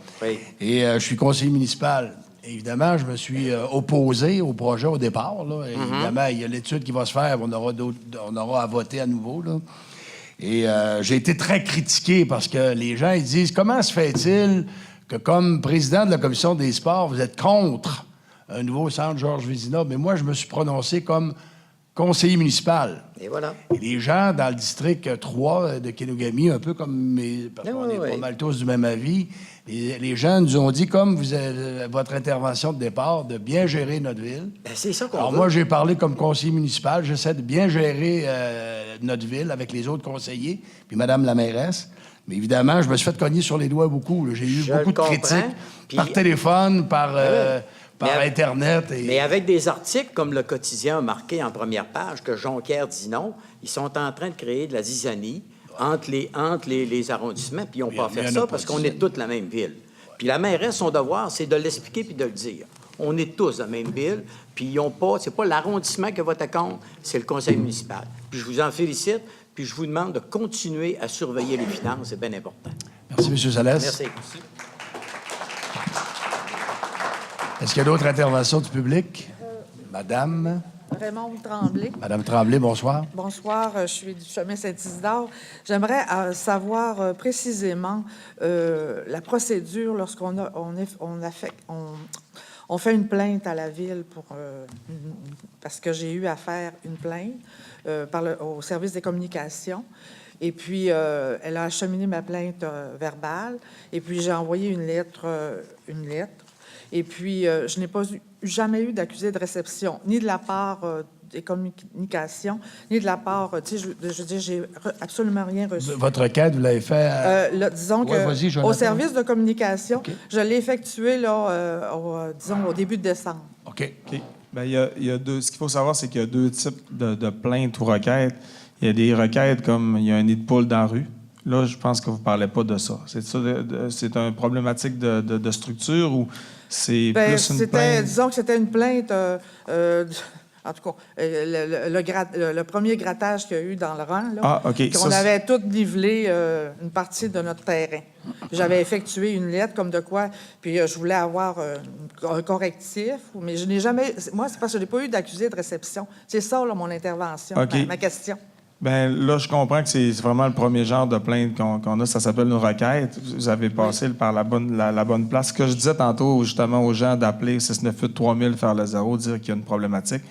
et je suis conseiller municipal. Évidemment, je me suis opposé au projet au départ. Là. Évidemment, il y a l'étude qui va se faire. On aura à voter à nouveau. Là. Et j'ai été très critiqué parce que les gens ils disent « Comment se fait-il que comme président de la commission des sports, vous êtes contre un nouveau centre Georges Vézina? » Mais moi, je me suis prononcé comme conseiller municipal. Et voilà. Et les gens dans le district 3 de Kenogami, un peu comme parce qu'on est pas mal tous du même avis, les gens nous ont dit, comme vous avez votre intervention de départ, de bien gérer notre ville. Ben, c'est ça qu'on Alors veut. moi, j'ai parlé comme conseiller municipal. J'essaie de bien gérer notre ville avec les autres conseillers, puis Mme la mairesse. Mais évidemment, je me suis fait cogner sur les doigts beaucoup. Là. J'ai eu Je beaucoup le de critiques comprends. Puis- par téléphone, par Mais- Internet. Et... Mais avec des articles comme le quotidien a marqué en première page que Jonquière dit non, ils sont en train de créer de la zizanie entre les arrondissements, puis ils n'ont pas il y fait en a ça pas parce de qu'on est toute la même ville. Puis la mairesse, son devoir, c'est de l'expliquer puis de le dire. On est tous la même ville, puis ils ont pas, c'est pas l'arrondissement qui a voté contre, c'est le conseil municipal. Puis je vous en félicite, puis je vous demande de continuer à surveiller les finances, c'est bien important. Merci, M. Salès. Merci. Est-ce qu'il y a d'autres interventions du public? Madame? Raymond Tremblay. Madame Tremblay, bonsoir. Bonsoir, je suis du chemin Saint-Isidore. J'aimerais savoir précisément la procédure lorsqu'on on fait une plainte à la ville parce que j'ai eu à faire une plainte au service des communications. Et puis, elle a acheminé ma plainte verbale. Et puis, j'ai envoyé une lettre. Et puis, je n'ai jamais eu d'accusé de réception, ni de la part des communications, ni de la part, tu sais, je veux dire, j'ai absolument rien reçu. Votre requête, vous l'avez fait Disons Ouais, vas-y, que Jonathan. au service de communication, je l'ai effectué, là, disons, au début de décembre. OK. OK. Bien, il y a deux. Ce qu'il faut savoir, c'est qu'il y a deux types de plaintes ou requêtes. Il y a des requêtes comme il y a un nid de poule dans la rue. Là, je pense que vous ne parlez pas de ça. C'est une problématique de structure ou c'est plus une plainte? Disons que c'était une plainte, en tout cas, le premier grattage qu'il y a eu dans le rang, là, Ah, OK. qu'on avait tout nivelé une partie de notre terrain. J'avais effectué une lettre comme de quoi, puis je voulais avoir un correctif, mais je n'ai jamais... Moi, c'est parce que je n'ai pas eu d'accusé de réception. C'est ça, là, mon intervention, OK. ma question. Bien, là, je comprends que c'est vraiment le premier genre de plainte qu'on a. Ça s'appelle une requête. Vous avez passé par la bonne place. Ce que je disais tantôt, justement, aux gens d'appeler 698-3000, faire le zéro, dire qu'il y a une problématique.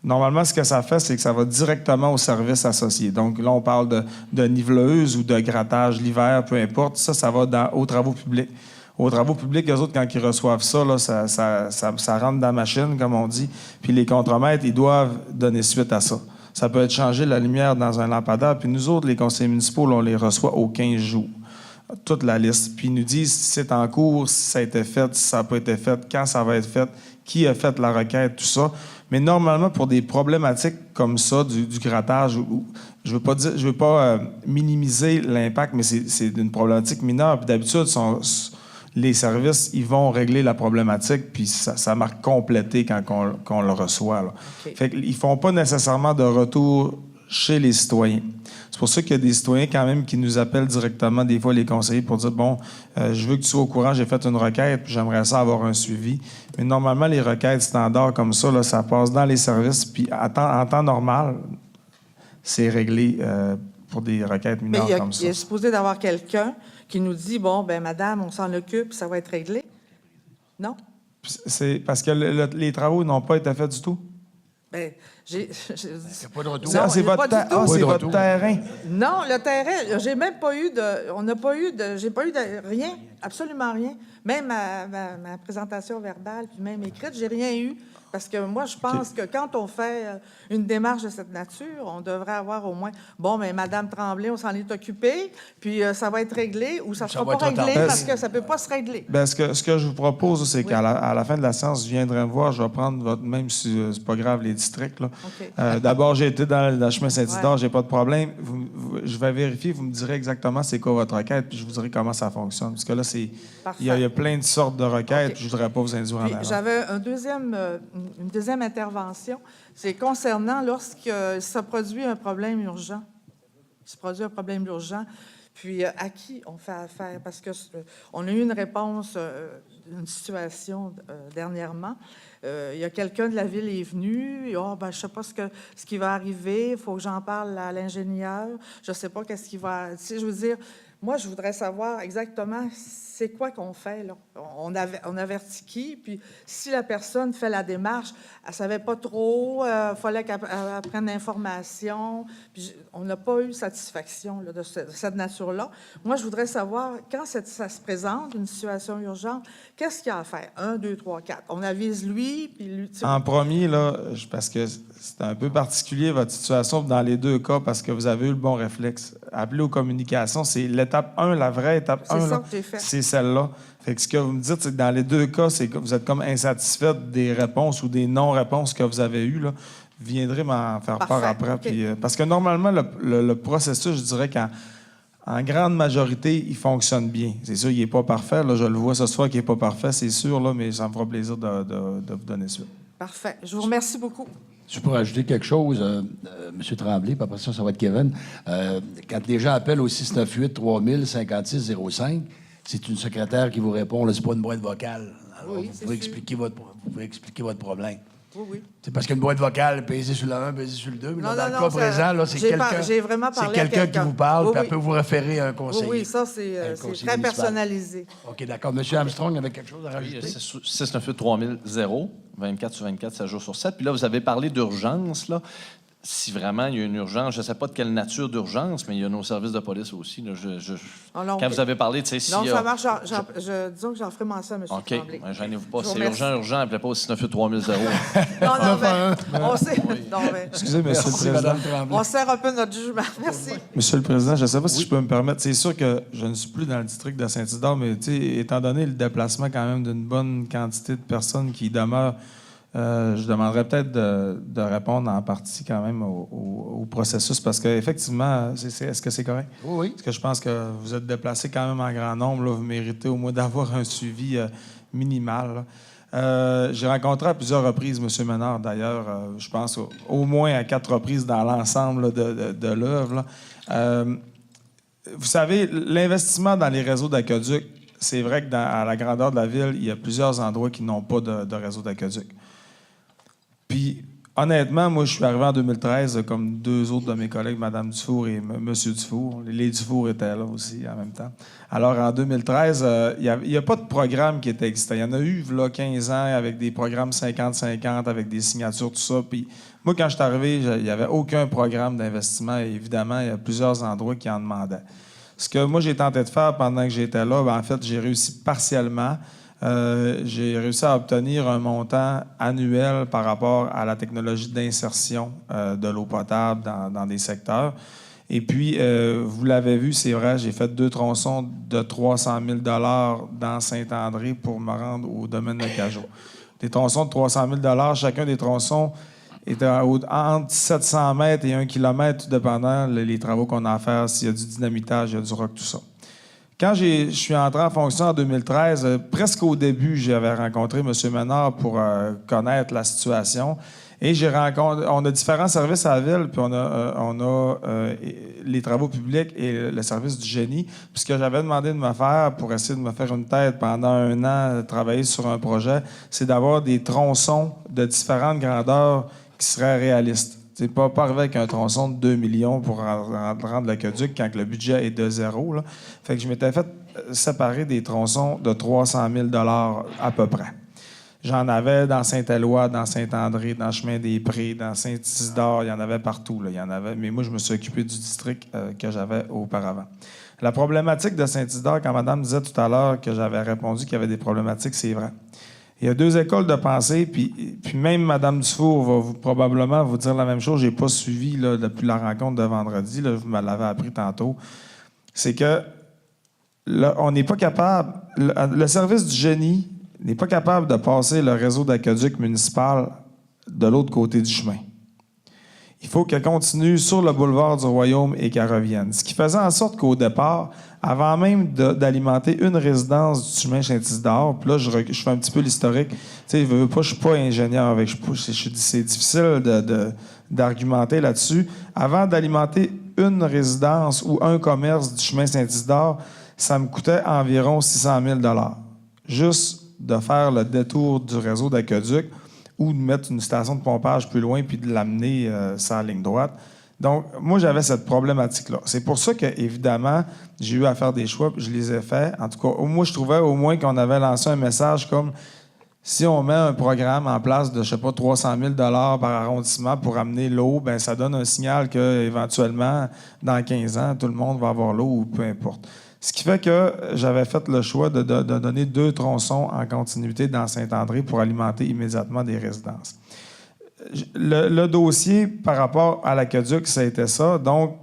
Normalement, ce que ça fait, c'est que ça va directement au service associé. Donc, là, on parle de niveleuse ou de grattage l'hiver, peu importe. Ça va aux travaux publics. Aux travaux publics, eux autres, quand ils reçoivent ça, là, ça rentre dans la machine, comme on dit. Puis les contremaîtres, ils doivent donner suite à ça. Ça peut être changer la lumière dans un lampadaire. Puis nous autres, les conseillers municipaux, là, on les reçoit aux 15 jours. Toute la liste. Puis ils nous disent si c'est en cours, si ça a été fait, si ça n'a pas été fait, quand ça va être fait, qui a fait la requête, tout ça. Mais normalement, pour des problématiques comme ça, du grattage, je ne veux pas minimiser l'impact, mais c'est une problématique mineure. Puis d'habitude, les services, ils vont régler la problématique, puis ça marque complété quand on le reçoit. Là. Okay. Fait qu'ils ne font pas nécessairement de retour chez les citoyens. C'est pour ça qu'il y a des citoyens quand même qui nous appellent directement, des fois les conseillers, pour dire, bon, je veux que tu sois au courant, j'ai fait une requête, puis j'aimerais ça avoir un suivi. Mais normalement, les requêtes standards comme ça, là, ça passe dans les services, puis en temps normal, c'est réglé pour des requêtes mineures comme ça. Il est supposé d'avoir quelqu'un qui nous dit, bon, ben madame, on s'en occupe, ça va être réglé. Non? C'est parce que les travaux n'ont pas été faits du tout? Ben, Il n'y a pas de retour. Non, c'est pas votre, du tout. c'est de votre retour. terrain. Non, le terrain, j'ai même pas eu de... On n'a pas eu de... J'ai pas eu de rien, absolument rien. Même ma présentation verbale, puis même écrite, j'ai rien eu. Parce que moi, je pense que quand on fait une démarche de cette nature, on devrait avoir au moins, bon, mais Madame Tremblay, on s'en est occupé, puis ça va être réglé, ou ça ne sera va pas être réglé retardé. parce que ça ne peut pas se régler. Ben, ce que je vous propose, c'est qu'à la fin de la séance, je viendrai me voir. Je vais prendre votre, même si c'est pas grave, les districts. Là. OK. D'abord, j'ai été dans le chemin Saint-Isidore, Ouais. j'ai pas de problème. Je vais vérifier, vous me direz exactement c'est quoi votre requête, puis je vous dirai comment ça fonctionne. Parce que là, il y a plein de sortes de requêtes, OK. je voudrais pas vous induire en Puis erreur. j'avais une deuxième intervention, c'est concernant lorsque se produit un problème urgent. Il se produit un problème urgent, puis à qui on fait affaire? Parce que on a eu une réponse d'une situation dernièrement. Il y a quelqu'un de la ville est venu, et, oh, ben, je ne sais pas ce qui va arriver, il faut que j'en parle à l'ingénieur, je ne sais pas qu'est-ce qui va... Tu sais, je veux dire, moi, je voudrais savoir exactement c'est quoi qu'on fait, là. On avertit qui, puis si la personne fait la démarche, elle ne savait pas trop, il fallait qu'elle prenne l'information, puis on n'a pas eu satisfaction là, de cette nature-là. Moi, je voudrais savoir, quand ça se présente, une situation urgente, qu'est-ce qu'il y a à faire? 1, 2, 3, 4. On avise lui, puis lui... tu sais, En premier, là, parce que c'est un peu particulier votre situation dans les deux cas, parce que vous avez eu le bon réflexe. Appeler aux communications, c'est l'étape 1, la vraie étape 1. C'est ça là, que j'ai fait. c'est celle-là. Fait que ce que vous me dites, c'est que dans les deux cas, c'est que vous êtes comme insatisfait des réponses ou des non-réponses que vous avez eues. Là. Vous viendrez m'en faire part Parfait. après. OK. Puis, parce que normalement, le processus, je dirais qu'en grande majorité, il fonctionne bien. C'est sûr, il n'est pas parfait. Là, je le vois ce soir qu'il n'est pas parfait, c'est sûr, là, mais ça me fera plaisir de vous donner suite. Parfait. Je vous remercie beaucoup. Je peux rajouter quelque chose, M. Tremblay, puis après ça va être Kevin. Quand les gens appellent au 698-3000-5605, c'est une secrétaire qui vous répond, c'est pas une boîte vocale. Alors, Oui, vous c'est pouvez sûr. expliquer votre problème. Oui. C'est parce qu'une boîte vocale, pesez sur le 1, pesez sur le 2, mais Non, là, dans non, le non, cas présent, là, c'est quelqu'un... j'ai vraiment parlé C'est à quelqu'un qui quelqu'un. vous parle, Oui, puis elle oui. peut vous référer à un Oui, conseiller. oui, ça, Un c'est conseiller très municipal. personnalisé. OK, d'accord. M. Armstrong avait quelque chose à Oui, rajouter? 698-3000, 24 sur 24, 7 jours sur 7. Puis là, vous avez parlé d'urgence, là. Si vraiment il y a une urgence, je ne sais pas de quelle nature d'urgence, mais il y a nos services de police aussi. Là. Oh, non, Quand OK. vous avez parlé, tu sais, si... Non, ça marche. Disons que j'en ferai mention à M. OK, Tremblay. ben, gênez-vous pas. Je vous C'est remercie. urgent, appelez pas au 698-3000. Non, mais on sait. Non, mais Excusez, M. le Merci, Président. Mme Tremblay. on sert un peu notre jugement. Merci. Monsieur le Président, je ne sais pas si je peux me permettre. C'est sûr que je ne suis plus dans le district de Saint-Isidore, mais étant donné le déplacement quand même d'une bonne quantité de personnes qui y demeurent, je demanderais peut-être de répondre en partie quand même au processus, parce qu'effectivement, est-ce que c'est correct? Oui. Parce que je pense que vous êtes déplacés quand même en grand nombre. Là, vous méritez au moins d'avoir un suivi minimal. J'ai rencontré à plusieurs reprises M. Ménard, d'ailleurs, je pense au moins à 4 reprises dans l'ensemble là, de l'œuvre. Vous savez, l'investissement dans les réseaux d'aqueduc, c'est vrai que à la grandeur de la ville, il y a plusieurs endroits qui n'ont pas de réseau d'aqueduc. Puis, honnêtement, moi, je suis arrivé en 2013, comme 2 autres de mes collègues, Mme Dufour et M. Dufour. Les Dufour étaient là aussi en même temps. Alors, en 2013, il n'y a pas de programme qui était existant. Il y en a eu, là, 15 ans, avec des programmes 50-50, avec des signatures, tout ça. Puis, moi, quand je suis arrivé, il n'y avait aucun programme d'investissement. Et évidemment, il y a plusieurs endroits qui en demandaient. Ce que moi, j'ai tenté de faire pendant que j'étais là, en fait, j'ai réussi partiellement. J'ai réussi à obtenir un montant annuel par rapport à la technologie d'insertion de l'eau potable dans des secteurs. Et puis, vous l'avez vu, c'est vrai, j'ai fait 2 tronçons de 300 000 dans Saint-André pour me rendre au domaine de Cajot. Des tronçons de 300 000 chacun des tronçons était entre 700 mètres et 1 km, tout dépendant les travaux qu'on a à faire, s'il y a du dynamitage, il y a du roc, tout ça. Quand je suis entré en fonction en 2013, presque au début, j'avais rencontré M. Ménard pour connaître la situation. Et on a différents services à la ville, puis on a les travaux publics et le service du génie. Puis ce que j'avais demandé de me faire pour essayer de me faire une tête pendant 1 an, travailler sur un projet, c'est d'avoir des tronçons de différentes grandeurs qui seraient réalistes. C'est pas arriver avec un tronçon de 2 millions pour rendre l'aqueduc quand le budget est de 0. Là. Fait que je m'étais fait séparer des tronçons de 300 000 à peu près. J'en avais dans Saint-Éloi, dans Saint-André, dans Chemin-des-Prés, dans Saint-Isidore, il y en avait partout. Là. Il y en avait, mais moi, je me suis occupé du district que j'avais auparavant. La problématique de Saint-Isidore, quand Madame disait tout à l'heure que j'avais répondu qu'il y avait des problématiques, c'est vrai. Il y a 2 écoles de pensée, puis même Mme Dufour va probablement vous dire la même chose. Je n'ai pas suivi là, depuis la rencontre de vendredi, là, vous me l'avez appris tantôt. C'est que là, on n'est pas capable, le service du génie n'est pas capable de passer le réseau d'aqueduc municipal de l'autre côté du chemin. Il faut qu'elle continue sur le boulevard du Royaume et qu'elle revienne. Ce qui faisait en sorte qu'au départ, avant même d'alimenter une résidence du chemin Saint-Isidore, puis là, je fais un petit peu l'historique. Tu sais, je ne suis pas ingénieur c'est difficile d'argumenter là-dessus. Avant d'alimenter une résidence ou un commerce du chemin Saint-Isidore, ça me coûtait environ 600 000 $. Juste de faire le détour du réseau d'aqueduc ou de mettre une station de pompage plus loin puis de l'amener sur la ligne droite. Donc, moi, j'avais cette problématique-là. C'est pour ça que, évidemment, j'ai eu à faire des choix, puis je les ai faits. En tout cas, moi, je trouvais au moins qu'on avait lancé un message comme si on met un programme en place de, je sais pas, 300 000 $ par arrondissement pour amener l'eau, bien, ça donne un signal qu'éventuellement, dans 15 ans, tout le monde va avoir l'eau ou peu importe. Ce qui fait que j'avais fait le choix de donner 2 tronçons en continuité dans Saint-André pour alimenter immédiatement des résidences. Le dossier par rapport à l'aqueduc, ça a été ça. Donc,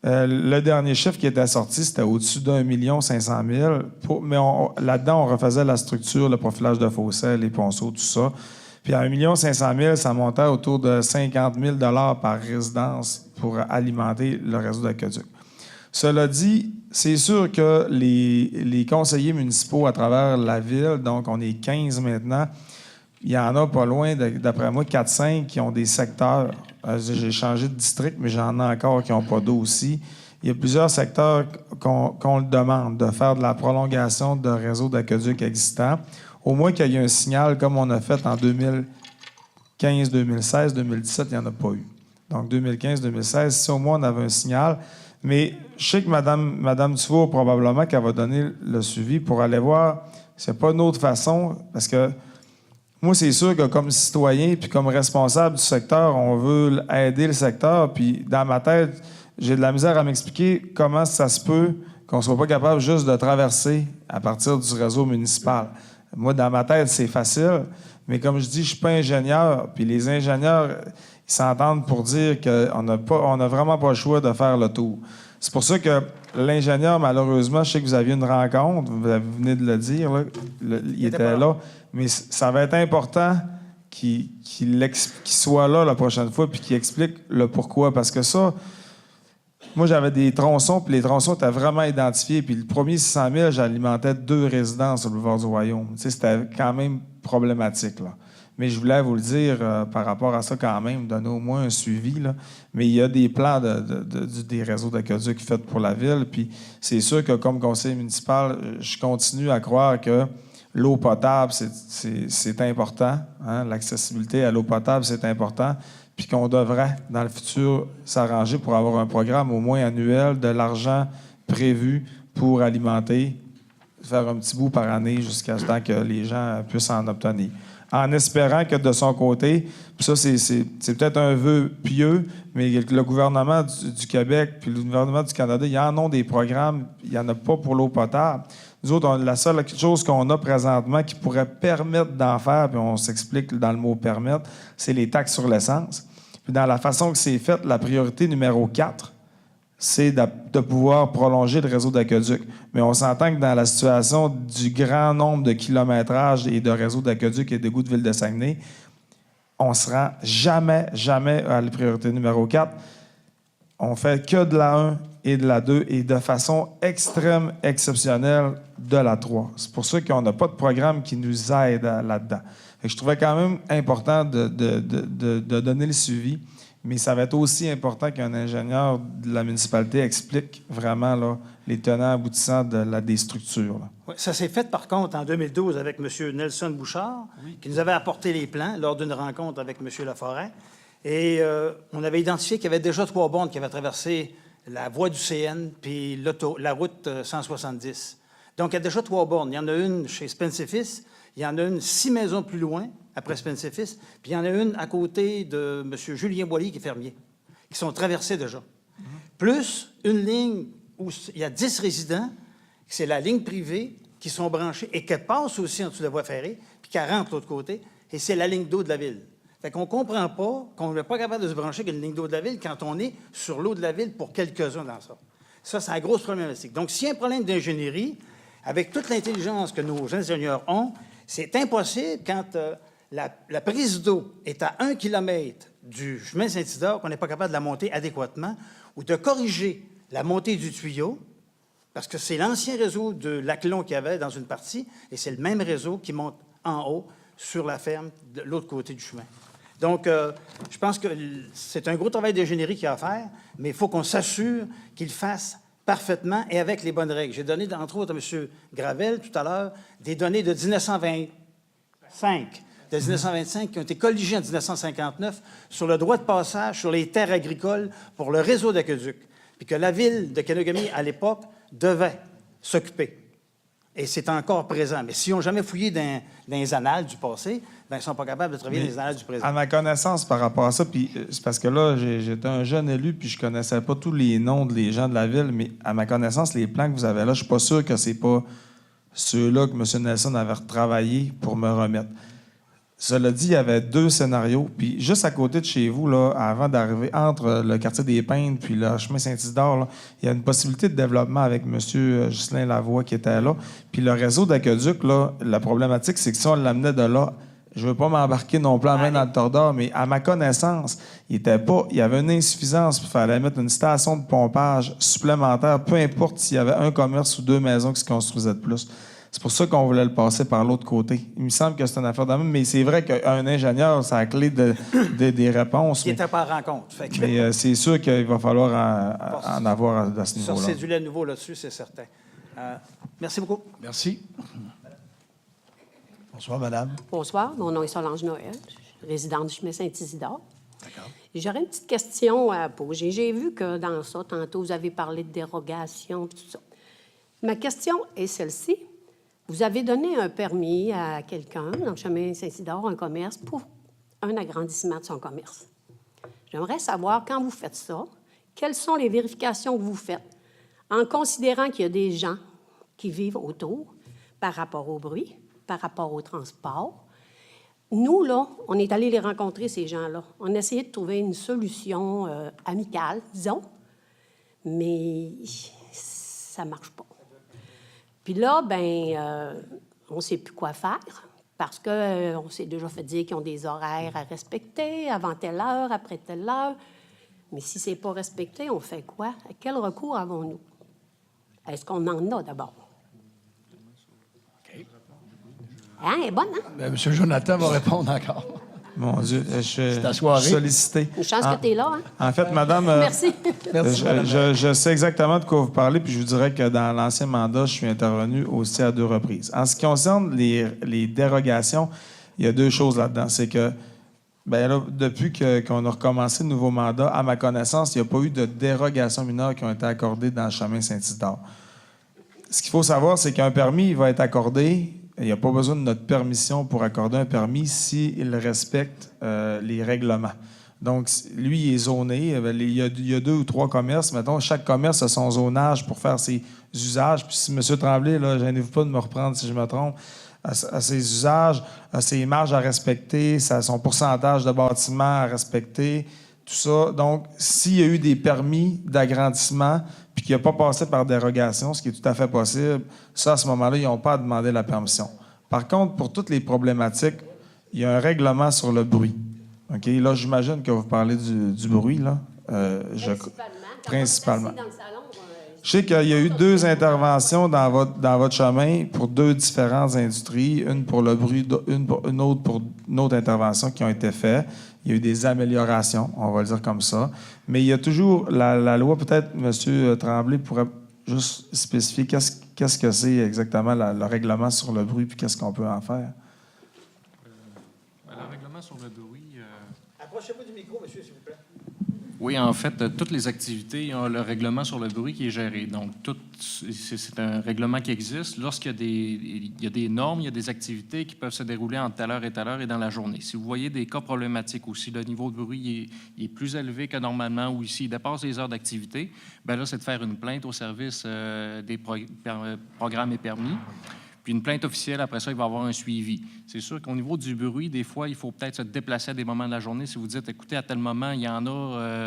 le dernier chiffre qui était sorti, c'était au-dessus d'1 500 000 mais là-dedans, on refaisait la structure, le profilage de fossés, les ponceaux, tout ça. Puis à 1 500 000 ça montait autour de 50 000 $ par résidence pour alimenter le réseau d'aqueduc. Cela dit, c'est sûr que les conseillers municipaux à travers la ville, donc on est 15 maintenant, il y en a pas loin, d'après moi, 4-5 qui ont des secteurs. J'ai changé de district, mais j'en ai encore qui n'ont pas d'eau aussi. Il y a plusieurs secteurs qu'on le demande, de faire de la prolongation de réseaux d'aqueduc existants. Au moins qu'il y ait un signal comme on a fait en 2015, 2016, 2017, il n'y en a pas eu. Donc 2015, 2016, si au moins on avait un signal. Mais je sais que Mme Dufour, probablement, qu'elle va donner le suivi pour aller voir. C'est pas une autre façon, parce que moi, c'est sûr que comme citoyen puis comme responsable du secteur, on veut aider le secteur. Puis dans ma tête, j'ai de la misère à m'expliquer comment ça se peut qu'on ne soit pas capable juste de traverser à partir du réseau municipal. Moi, dans ma tête, c'est facile. Mais comme je dis, je ne suis pas ingénieur. Puis les ingénieurs, ils s'entendent pour dire qu'on n'a vraiment pas le choix de faire le tour. C'est pour ça que l'ingénieur, malheureusement, je sais que vous aviez une rencontre, vous venez de le dire, là, il était là, mais ça va être important qu'il soit là la prochaine fois puis qu'il explique le pourquoi. Parce que ça, moi, j'avais des tronçons, puis les tronçons étaient vraiment identifiés. Puis le premier 600 000, j'alimentais 2 résidences au boulevard du Royaume. Tu sais, c'était quand même problématique, là. Mais je voulais vous le dire par rapport à ça quand même, donner au moins un suivi. Là. Mais il y a des plans des réseaux d'aqueduc faits pour la ville. Puis c'est sûr que comme conseiller municipal, je continue à croire que l'eau potable, c'est important. Hein? L'accessibilité à l'eau potable, c'est important. Puis qu'on devrait, dans le futur, s'arranger pour avoir un programme au moins annuel de l'argent prévu pour alimenter, faire un petit bout par année jusqu'à ce temps que les gens puissent en obtenir. En espérant que de son côté, puis ça, c'est peut-être un vœu pieux, mais le gouvernement du Québec puis le gouvernement du Canada, ils en ont des programmes, il n'y en a pas pour l'eau potable. Nous autres, la seule chose qu'on a présentement qui pourrait permettre d'en faire, puis on s'explique dans le mot « permettre », c'est les taxes sur l'essence. Puis dans la façon que c'est fait, la priorité numéro 4, c'est de pouvoir prolonger le réseau d'aqueduc. Mais on s'entend que dans la situation du grand nombre de kilométrages et de réseaux d'aqueduc et d'égouts de ville de Saguenay, on ne se rend jamais à la priorité numéro 4. On fait que de la 1 et de la 2 et de façon extrême, exceptionnelle, de la 3. C'est pour ça qu'on n'a pas de programme qui nous aide là-dedans. Je trouvais quand même important de donner le suivi. Mais ça va être aussi important qu'un ingénieur de la municipalité explique vraiment là, les tenants aboutissants des structures. Là. Oui, ça s'est fait, par contre, en 2012 avec M. Nelson Bouchard, qui nous avait apporté les plans lors d'une rencontre avec M. Laforêt. Et on avait identifié qu'il y avait déjà 3 bornes qui avaient traversé la voie du CN puis la route 170. Donc, il y a déjà 3 bornes. Il y en a une chez Spence-Fils, il y en a une 6 maisons plus loin, après Spence-Fils, puis il y en a une à côté de M. Julien Boilly, qui est fermier, qui sont traversées déjà. Plus une ligne où il y a 10 résidents, c'est la ligne privée, qui sont branchés et qui passent aussi en dessous de la voie ferrée, puis qui rentrent de l'autre côté, et c'est la ligne d'eau de la ville. Fait qu'on ne comprend pas qu'on n'est pas capable de se brancher avec une ligne d'eau de la ville quand on est sur l'eau de la ville pour quelques-uns dans ça. Ça, c'est la grosse problématique. Donc, s'il y a un problème d'ingénierie, avec toute l'intelligence que nos ingénieurs ont, c'est impossible quand la prise d'eau est à 1 km du chemin Saint-Isidore qu'on n'est pas capable de la monter adéquatement ou de corriger la montée du tuyau, parce que c'est l'ancien réseau de Laclon qu'il y avait dans une partie, et c'est le même réseau qui monte en haut sur la ferme de l'autre côté du chemin. Donc, je pense que c'est un gros travail d'ingénierie qu'il y a à faire, mais il faut qu'on s'assure qu'il fasse parfaitement et avec les bonnes règles. J'ai donné, entre autres, à M. Gravel, tout à l'heure, des données de 1925, qui ont été colligées en 1959 sur le droit de passage sur les terres agricoles pour le réseau d'aqueduc, puis que la ville de Kenogami, à l'époque, devait s'occuper. Et c'est encore présent. Mais s'ils n'ont jamais fouillé dans les annales du passé, ben, ils ne sont pas capables de travailler dans les annales du présent. À ma connaissance, par rapport à ça, puis c'est parce que là, j'étais un jeune élu, puis je ne connaissais pas tous les noms des gens de la ville, mais à ma connaissance, les plans que vous avez là, je ne suis pas sûr que ce n'est pas ceux-là que M. Nelson avait retravaillés pour me remettre. Cela dit, il y avait 2 scénarios. Puis juste à côté de chez vous, là, avant d'arriver entre le quartier des Peintres puis le chemin Saint-Isidore, là, il y a une possibilité de développement avec M. Ghislain Lavoie qui était là. Puis le réseau d'aqueduc, là, la problématique, c'est que si on l'amenait de là, je ne veux pas m'embarquer non plus en main dans le tordeur, mais à ma connaissance, il y avait une insuffisance. Il fallait mettre une station de pompage supplémentaire, peu importe s'il y avait un commerce ou 2 maisons qui se construisaient de plus. C'est pour ça qu'on voulait le passer par l'autre côté. Il me semble que c'est une affaire de même, mais c'est vrai qu'un ingénieur, c'est la clé des réponses. Qui n'était pas en rencontre. Fait que... Mais c'est sûr qu'il va falloir en avoir à ce niveau-là. Sur cédule à nouveau là-dessus, c'est certain. Merci beaucoup. Merci. Bonsoir, madame. Bonsoir, mon nom est Solange Noël, je suis résidente du chemin Saint-Isidore. D'accord. J'aurais une petite question à poser. J'ai vu que dans ça, tantôt, vous avez parlé de dérogation et tout ça. Ma question est celle-ci. Vous avez donné un permis à quelqu'un dans le chemin Saint-Isidore, un commerce, pour un agrandissement de son commerce. J'aimerais savoir, quand vous faites ça, quelles sont les vérifications que vous faites, en considérant qu'il y a des gens qui vivent autour par rapport au bruit, par rapport au transport. Nous, là, on est allés les rencontrer, ces gens-là. On a essayé de trouver une solution amicale, disons, mais ça ne marche pas. Puis là, on ne sait plus quoi faire parce qu'on s'est déjà fait dire qu'ils ont des horaires à respecter, avant telle heure, après telle heure. Mais si ce n'est pas respecté, on fait quoi? Quel recours avons-nous? Est-ce qu'on en a d'abord? OK. Hein, elle est bonne, hein? M. Jonathan va répondre encore. Mon Dieu, je suis ta soirée. sollicité. Une chance que tu es là, hein? En fait, madame, Merci. je sais exactement de quoi vous parlez, puis je vous dirais que dans l'ancien mandat, je suis intervenu aussi à 2 reprises. En ce qui concerne les dérogations, il y a 2 choses là-dedans. C'est que, là, depuis qu'on a recommencé le nouveau mandat, à ma connaissance, il n'y a pas eu de dérogations mineures qui ont été accordées dans le chemin Saint-Isidore. Ce qu'il faut savoir, c'est qu'un permis il va être accordé. Il n'y a pas besoin de notre permission pour accorder un permis s'il respecte les règlements. Donc, lui, il est zoné. Il y a 2 ou 3 commerces. Mettons, chaque commerce a son zonage pour faire ses usages. Puis si M. Tremblay, là, gênez-vous pas de me reprendre si je me trompe, à ses usages, à ses marges à respecter, son pourcentage de bâtiments à respecter, tout ça. Donc, s'il y a eu des permis d'agrandissement puis qu'il n'a pas passé par dérogation, ce qui est tout à fait possible, ça, à ce moment-là, ils n'ont pas à demander la permission. Par contre, pour toutes les problématiques, il y a un règlement sur le bruit. OK? Là, j'imagine que vous parlez du bruit, là. Principalement. Je sais qu'il y a eu 2 interventions dans votre chemin pour 2 différentes industries, une pour le bruit, une autre pour une autre intervention qui ont été faites. Il y a eu des améliorations, on va le dire comme ça. Mais il y a toujours la loi, peut-être M. Tremblay pourrait juste spécifier qu'est-ce que c'est exactement le règlement sur le bruit puis qu'est-ce qu'on peut en faire. Le règlement sur le bruit... Approchez-vous du micro, monsieur, s'il vous plaît. Oui, en fait, toutes les activités ont le règlement sur le bruit qui est géré. Donc, c'est un règlement qui existe. Lorsqu'il y a des normes, il y a des activités qui peuvent se dérouler entre telle heure et dans la journée. Si vous voyez des cas problématiques aussi, le niveau de bruit il est plus élevé que normalement ou ici, il dépasse les heures d'activité, bien là, c'est de faire une plainte au service des programmes et permis. Puis une plainte officielle, après ça, il va y avoir un suivi. C'est sûr qu'au niveau du bruit, des fois, il faut peut-être se déplacer à des moments de la journée. Si vous dites, écoutez, à tel moment, il y en a,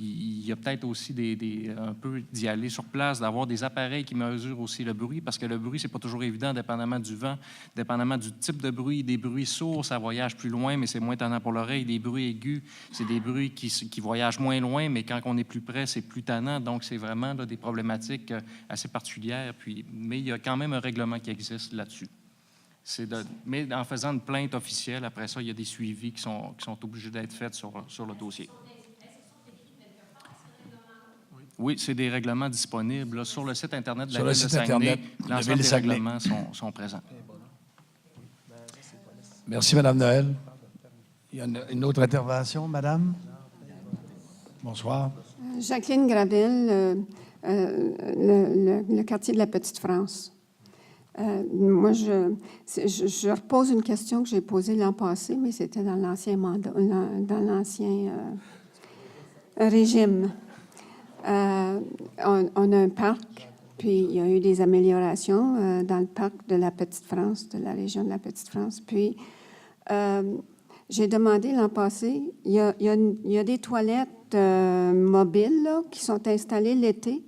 il y a peut-être aussi un peu d'y aller sur place, d'avoir des appareils qui mesurent aussi le bruit, parce que le bruit, c'est pas toujours évident, dépendamment du vent, dépendamment du type de bruit. Des bruits sourds, ça voyage plus loin, mais c'est moins tannant pour l'oreille. Des bruits aigus, c'est des bruits qui voyagent moins loin, mais quand on est plus près, c'est plus tannant. Donc, c'est vraiment là, des problématiques assez particulières. Mais il y a quand même un règlement qui existe là-dessus. Mais en faisant une plainte officielle, après ça, il y a des suivis qui sont obligés d'être faits sur le dossier. Oui, c'est des règlements disponibles là, sur le site Internet de la Ville de Saguenay. L'ensemble des règlements sont présents. Merci, Mme Noël. Il y a une autre intervention, Madame? Bonsoir. Jacqueline Gravel, le quartier de la Petite-France. Moi, je repose une question que j'ai posée l'an passé, mais c'était dans l'ancien mandat, dans l'ancien régime. On a un parc, puis il y a eu des améliorations dans le parc de la Petite-France, de la région de la Petite-France. Puis, j'ai demandé l'an passé, il y a des toilettes mobiles là, qui sont installées l'été,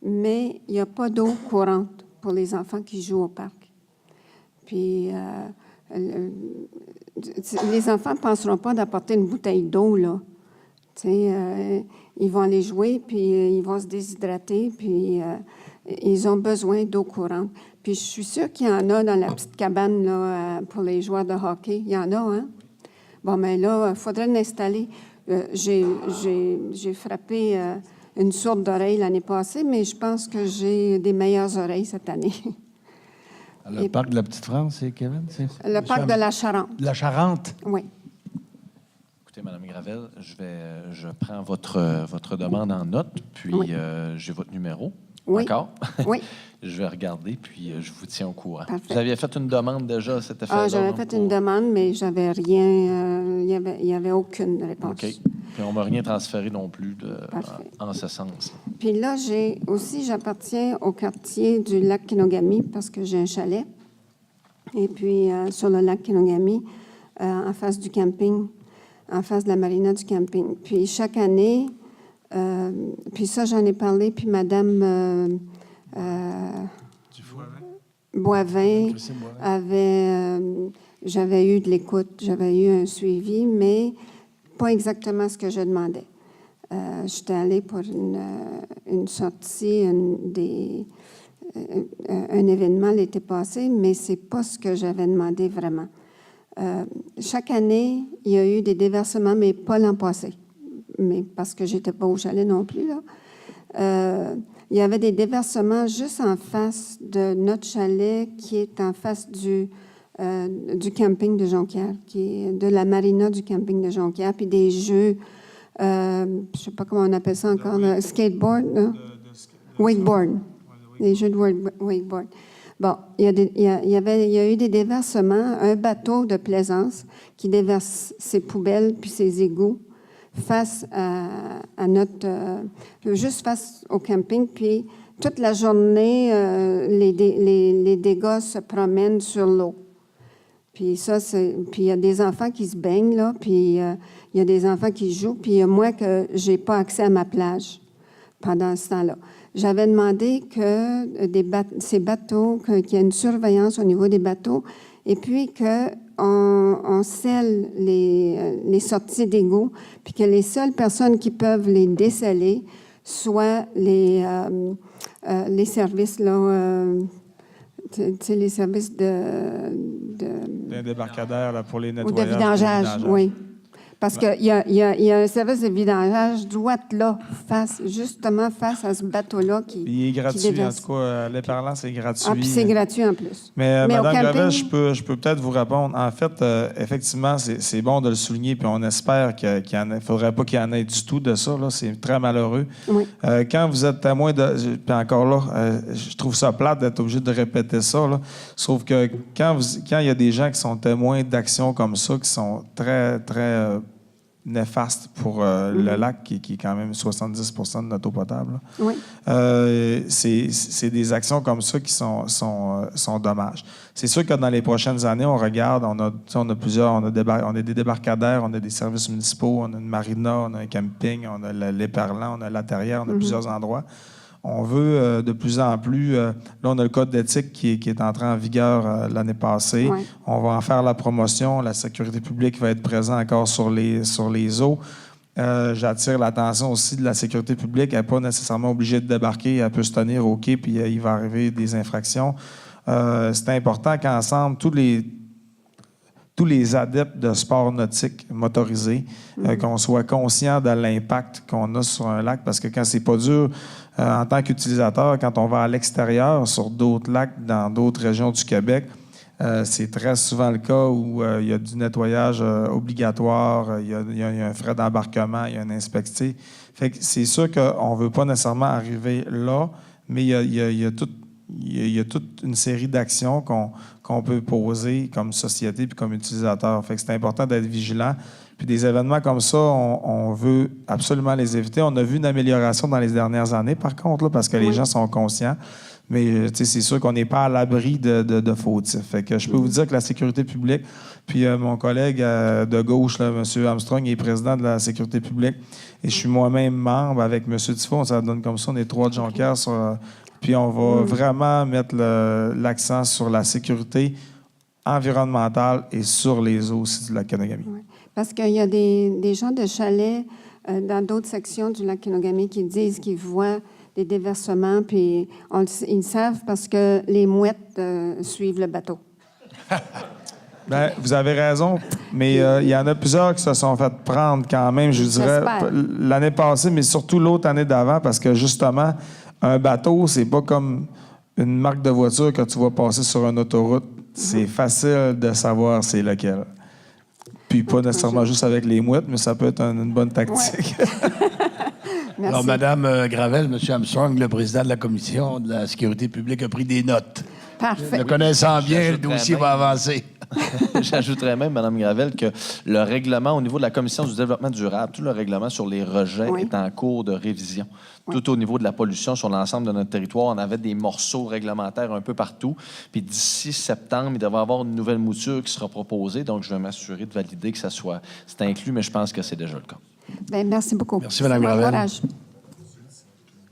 mais il n'y a pas d'eau courante pour les enfants qui jouent au parc. Puis, les enfants ne penseront pas d'apporter une bouteille d'eau, là. Ils vont aller jouer, puis ils vont se déshydrater, puis ils ont besoin d'eau courante. Puis je suis sûre qu'il y en a dans la petite cabane là, pour les joueurs de hockey. Il y en a, hein? Bon, mais là, il faudrait l'installer. J'ai frappé une sourde d'oreille l'année passée, mais je pense que j'ai des meilleures oreilles cette année. Le parc de la Petite-France, c'est Kevin? Le parc de la Charente. De la Charente? Oui. Mme Gravel, je prends votre demande en note, puis oui. J'ai votre numéro. Oui. D'accord? Oui. Je vais regarder, puis je vous tiens au courant. Parfait. Vous aviez fait une demande déjà à cet effet-là? J'avais fait une demande, mais j'avais rien. Il n'y avait aucune réponse. OK. Puis on ne m'a rien transféré non plus en ce sens. Puis là, j'appartiens au quartier du lac Kenogami parce que j'ai un chalet. Et puis, sur le lac Kenogami, en face du camping, en face de la marina du camping. Puis chaque année, puis ça, j'en ai parlé, puis Madame Boivin avait... j'avais eu de l'écoute, j'avais eu un suivi, mais pas exactement ce que je demandais. J'étais allée pour une sortie, un événement l'été passé, mais c'est pas ce que j'avais demandé vraiment. Chaque année, il y a eu des déversements, mais pas l'an passé, mais parce que j'étais pas au chalet non plus, là. Il y avait des déversements juste en face de notre chalet, qui est en face du camping de Jonquière, qui est de la marina du camping de Jonquière, puis des jeux, je ne sais pas comment on appelle ça encore, skateboard, non? Wakeboard. Des jeux de wakeboard. Bon, il y a eu des déversements, un bateau de plaisance qui déverse ses poubelles puis ses égouts face à notre... juste face au camping, puis toute la journée, les dégâts se promènent sur l'eau. Puis puis il y a des enfants qui se baignent, là, puis il y a des enfants qui jouent, puis il y a moi que j'ai pas accès à ma plage pendant ce temps-là. J'avais demandé que ces bateaux, qu'il y ait une surveillance au niveau des bateaux, et puis qu'on scelle les sorties d'égouts, puis que les seules personnes qui peuvent les déceler soient les services, là, les services d'un débarcadère là, pour les nettoyages. Ou de vidangeage, oui. Parce qu'il y a un service de vidange droit là, justement face à ce bateau-là qui Il est gratuit, qui en déverse. tout cas. Les parlants, c'est gratuit. Ah, puis c'est gratuit en plus. Mais au Mme camping- Gravel, je peux peut-être vous répondre. En fait, effectivement, c'est bon de le souligner, puis on espère qu'il ne faudrait pas qu'il y en ait du tout de ça. Là. C'est très malheureux. Oui. Quand vous êtes témoin de... Puis encore là, je trouve ça plate d'être obligé de répéter ça. Là. Sauf que quand il y a des gens qui sont témoins d'actions comme ça, qui sont très, très néfastes pour le lac, qui est quand même 70 de notre eau potable, là. Oui. C'est des actions comme ça qui sont dommages. C'est sûr que dans les prochaines années, on regarde, on a plusieurs, on a des débarcadères, on a des services municipaux, on a une marina, on a un camping, on a les parlants, on a la terrière, on a plusieurs endroits. On veut de plus en plus... là, on a le code d'éthique qui est entré en vigueur l'année passée. Ouais. On va en faire la promotion. La sécurité publique va être présente encore sur les eaux. J'attire l'attention aussi de la sécurité publique. Elle n'est pas nécessairement obligée de débarquer. Elle peut se tenir au quai, puis il va arriver des infractions. C'est important qu'ensemble, tous les adeptes de sport nautique motorisé, qu'on soit conscient de l'impact qu'on a sur un lac, parce que quand c'est pas dur, en tant qu'utilisateur, quand on va à l'extérieur, sur d'autres lacs, dans d'autres régions du Québec, c'est très souvent le cas où il y a du nettoyage obligatoire, il y a un frais d'embarquement, il y a une inspection. Fait que c'est sûr qu'on ne veut pas nécessairement arriver là, mais il y a toute une série d'actions qu'on peut poser comme société puis comme utilisateur. Fait que c'est important d'être vigilant. Puis des événements comme ça, on veut absolument les éviter. On a vu une amélioration dans les dernières années, par contre, là, parce que les gens sont conscients. Mais c'est sûr qu'on n'est pas à l'abri de fautifs. Fait que je peux vous dire que la sécurité publique, puis mon collègue de gauche, là, M. Armstrong, il est président de la sécurité publique. Et je suis moi-même membre avec M. Tifo. Ça donne comme ça, on est 3 de Jonquière. Puis on va vraiment mettre l'accent sur la sécurité environnementale et sur les eaux aussi de la Kenogami. Oui. Parce qu'il y a des gens de chalets dans d'autres sections du lac Kenogami qui disent qu'ils voient des déversements, puis ils savent parce que les mouettes suivent le bateau. Bien, vous avez raison, mais il y en a plusieurs qui se sont fait prendre quand même, je dirais, J'espère. l'année passée, mais surtout l'autre année d'avant, parce que justement, un bateau, c'est pas comme une marque de voiture que tu vas passer sur une autoroute. C'est facile de savoir c'est lequel. Puis pas nécessairement juste avec les mouettes, mais ça peut être une bonne tactique. Merci. Alors, Mme Gravel, M. Armstrong, le président de la Commission de la sécurité publique, a pris des notes. Parfait. Le connaissant bien, le j'ajouterais dossier même- va avancer. J'ajouterais même, Mme Gravel, que le règlement au niveau de la Commission du développement durable, tout le règlement sur les rejets Oui. est en cours de révision. Tout au niveau de la pollution sur l'ensemble de notre territoire, on avait des morceaux réglementaires un peu partout. Puis d'ici septembre, il devrait y avoir une nouvelle mouture qui sera proposée. Donc, je vais m'assurer de valider que c'est inclus, mais je pense que c'est déjà le cas. Bien, merci beaucoup. Merci, Mme Bon Gravel. courage.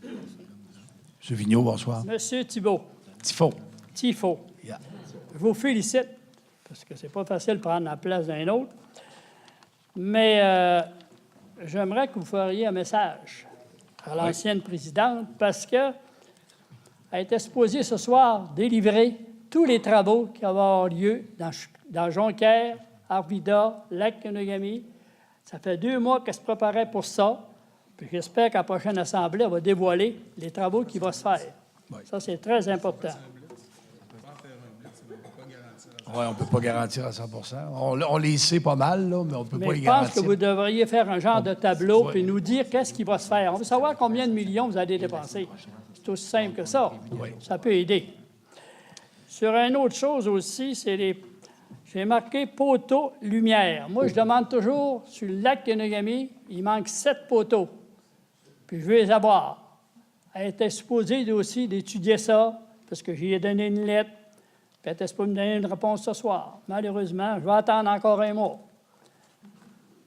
M. Vigneault, bonsoir. Monsieur Thibault, Tifo. Yeah. je vous félicite, parce que c'est pas facile de prendre la place d'un autre, mais j'aimerais que vous feriez un message à l'ancienne présidente, parce qu'elle était supposée ce soir délivrer tous les travaux qui vont avoir lieu dans Jonquière, Arvida, Lac-Kenogami. Ça fait 2 mois qu'elle se préparait pour ça. Puis j'espère qu'à la prochaine Assemblée, elle va dévoiler les travaux qui vont se faire. Ça, c'est très important. Oui, on ne peut pas garantir à 100 On les sait pas mal, là, mais on ne peut pas Mais les je pense garantir. que vous devriez faire un genre de tableau et nous dire qu'est-ce qui va se faire. On veut savoir combien de millions vous allez dépenser. C'est aussi simple que ça. Ça peut aider. Sur une autre chose aussi, c'est j'ai marqué poteaux lumière. Moi, je demande toujours, sur le lac Kenogami, il manque 7 poteaux. Puis je veux les avoir. Elle était supposée aussi d'étudier ça, parce que j'y ai donné une lettre. Puis elle était supposée me donner une réponse ce soir. Malheureusement, je vais attendre encore un mois.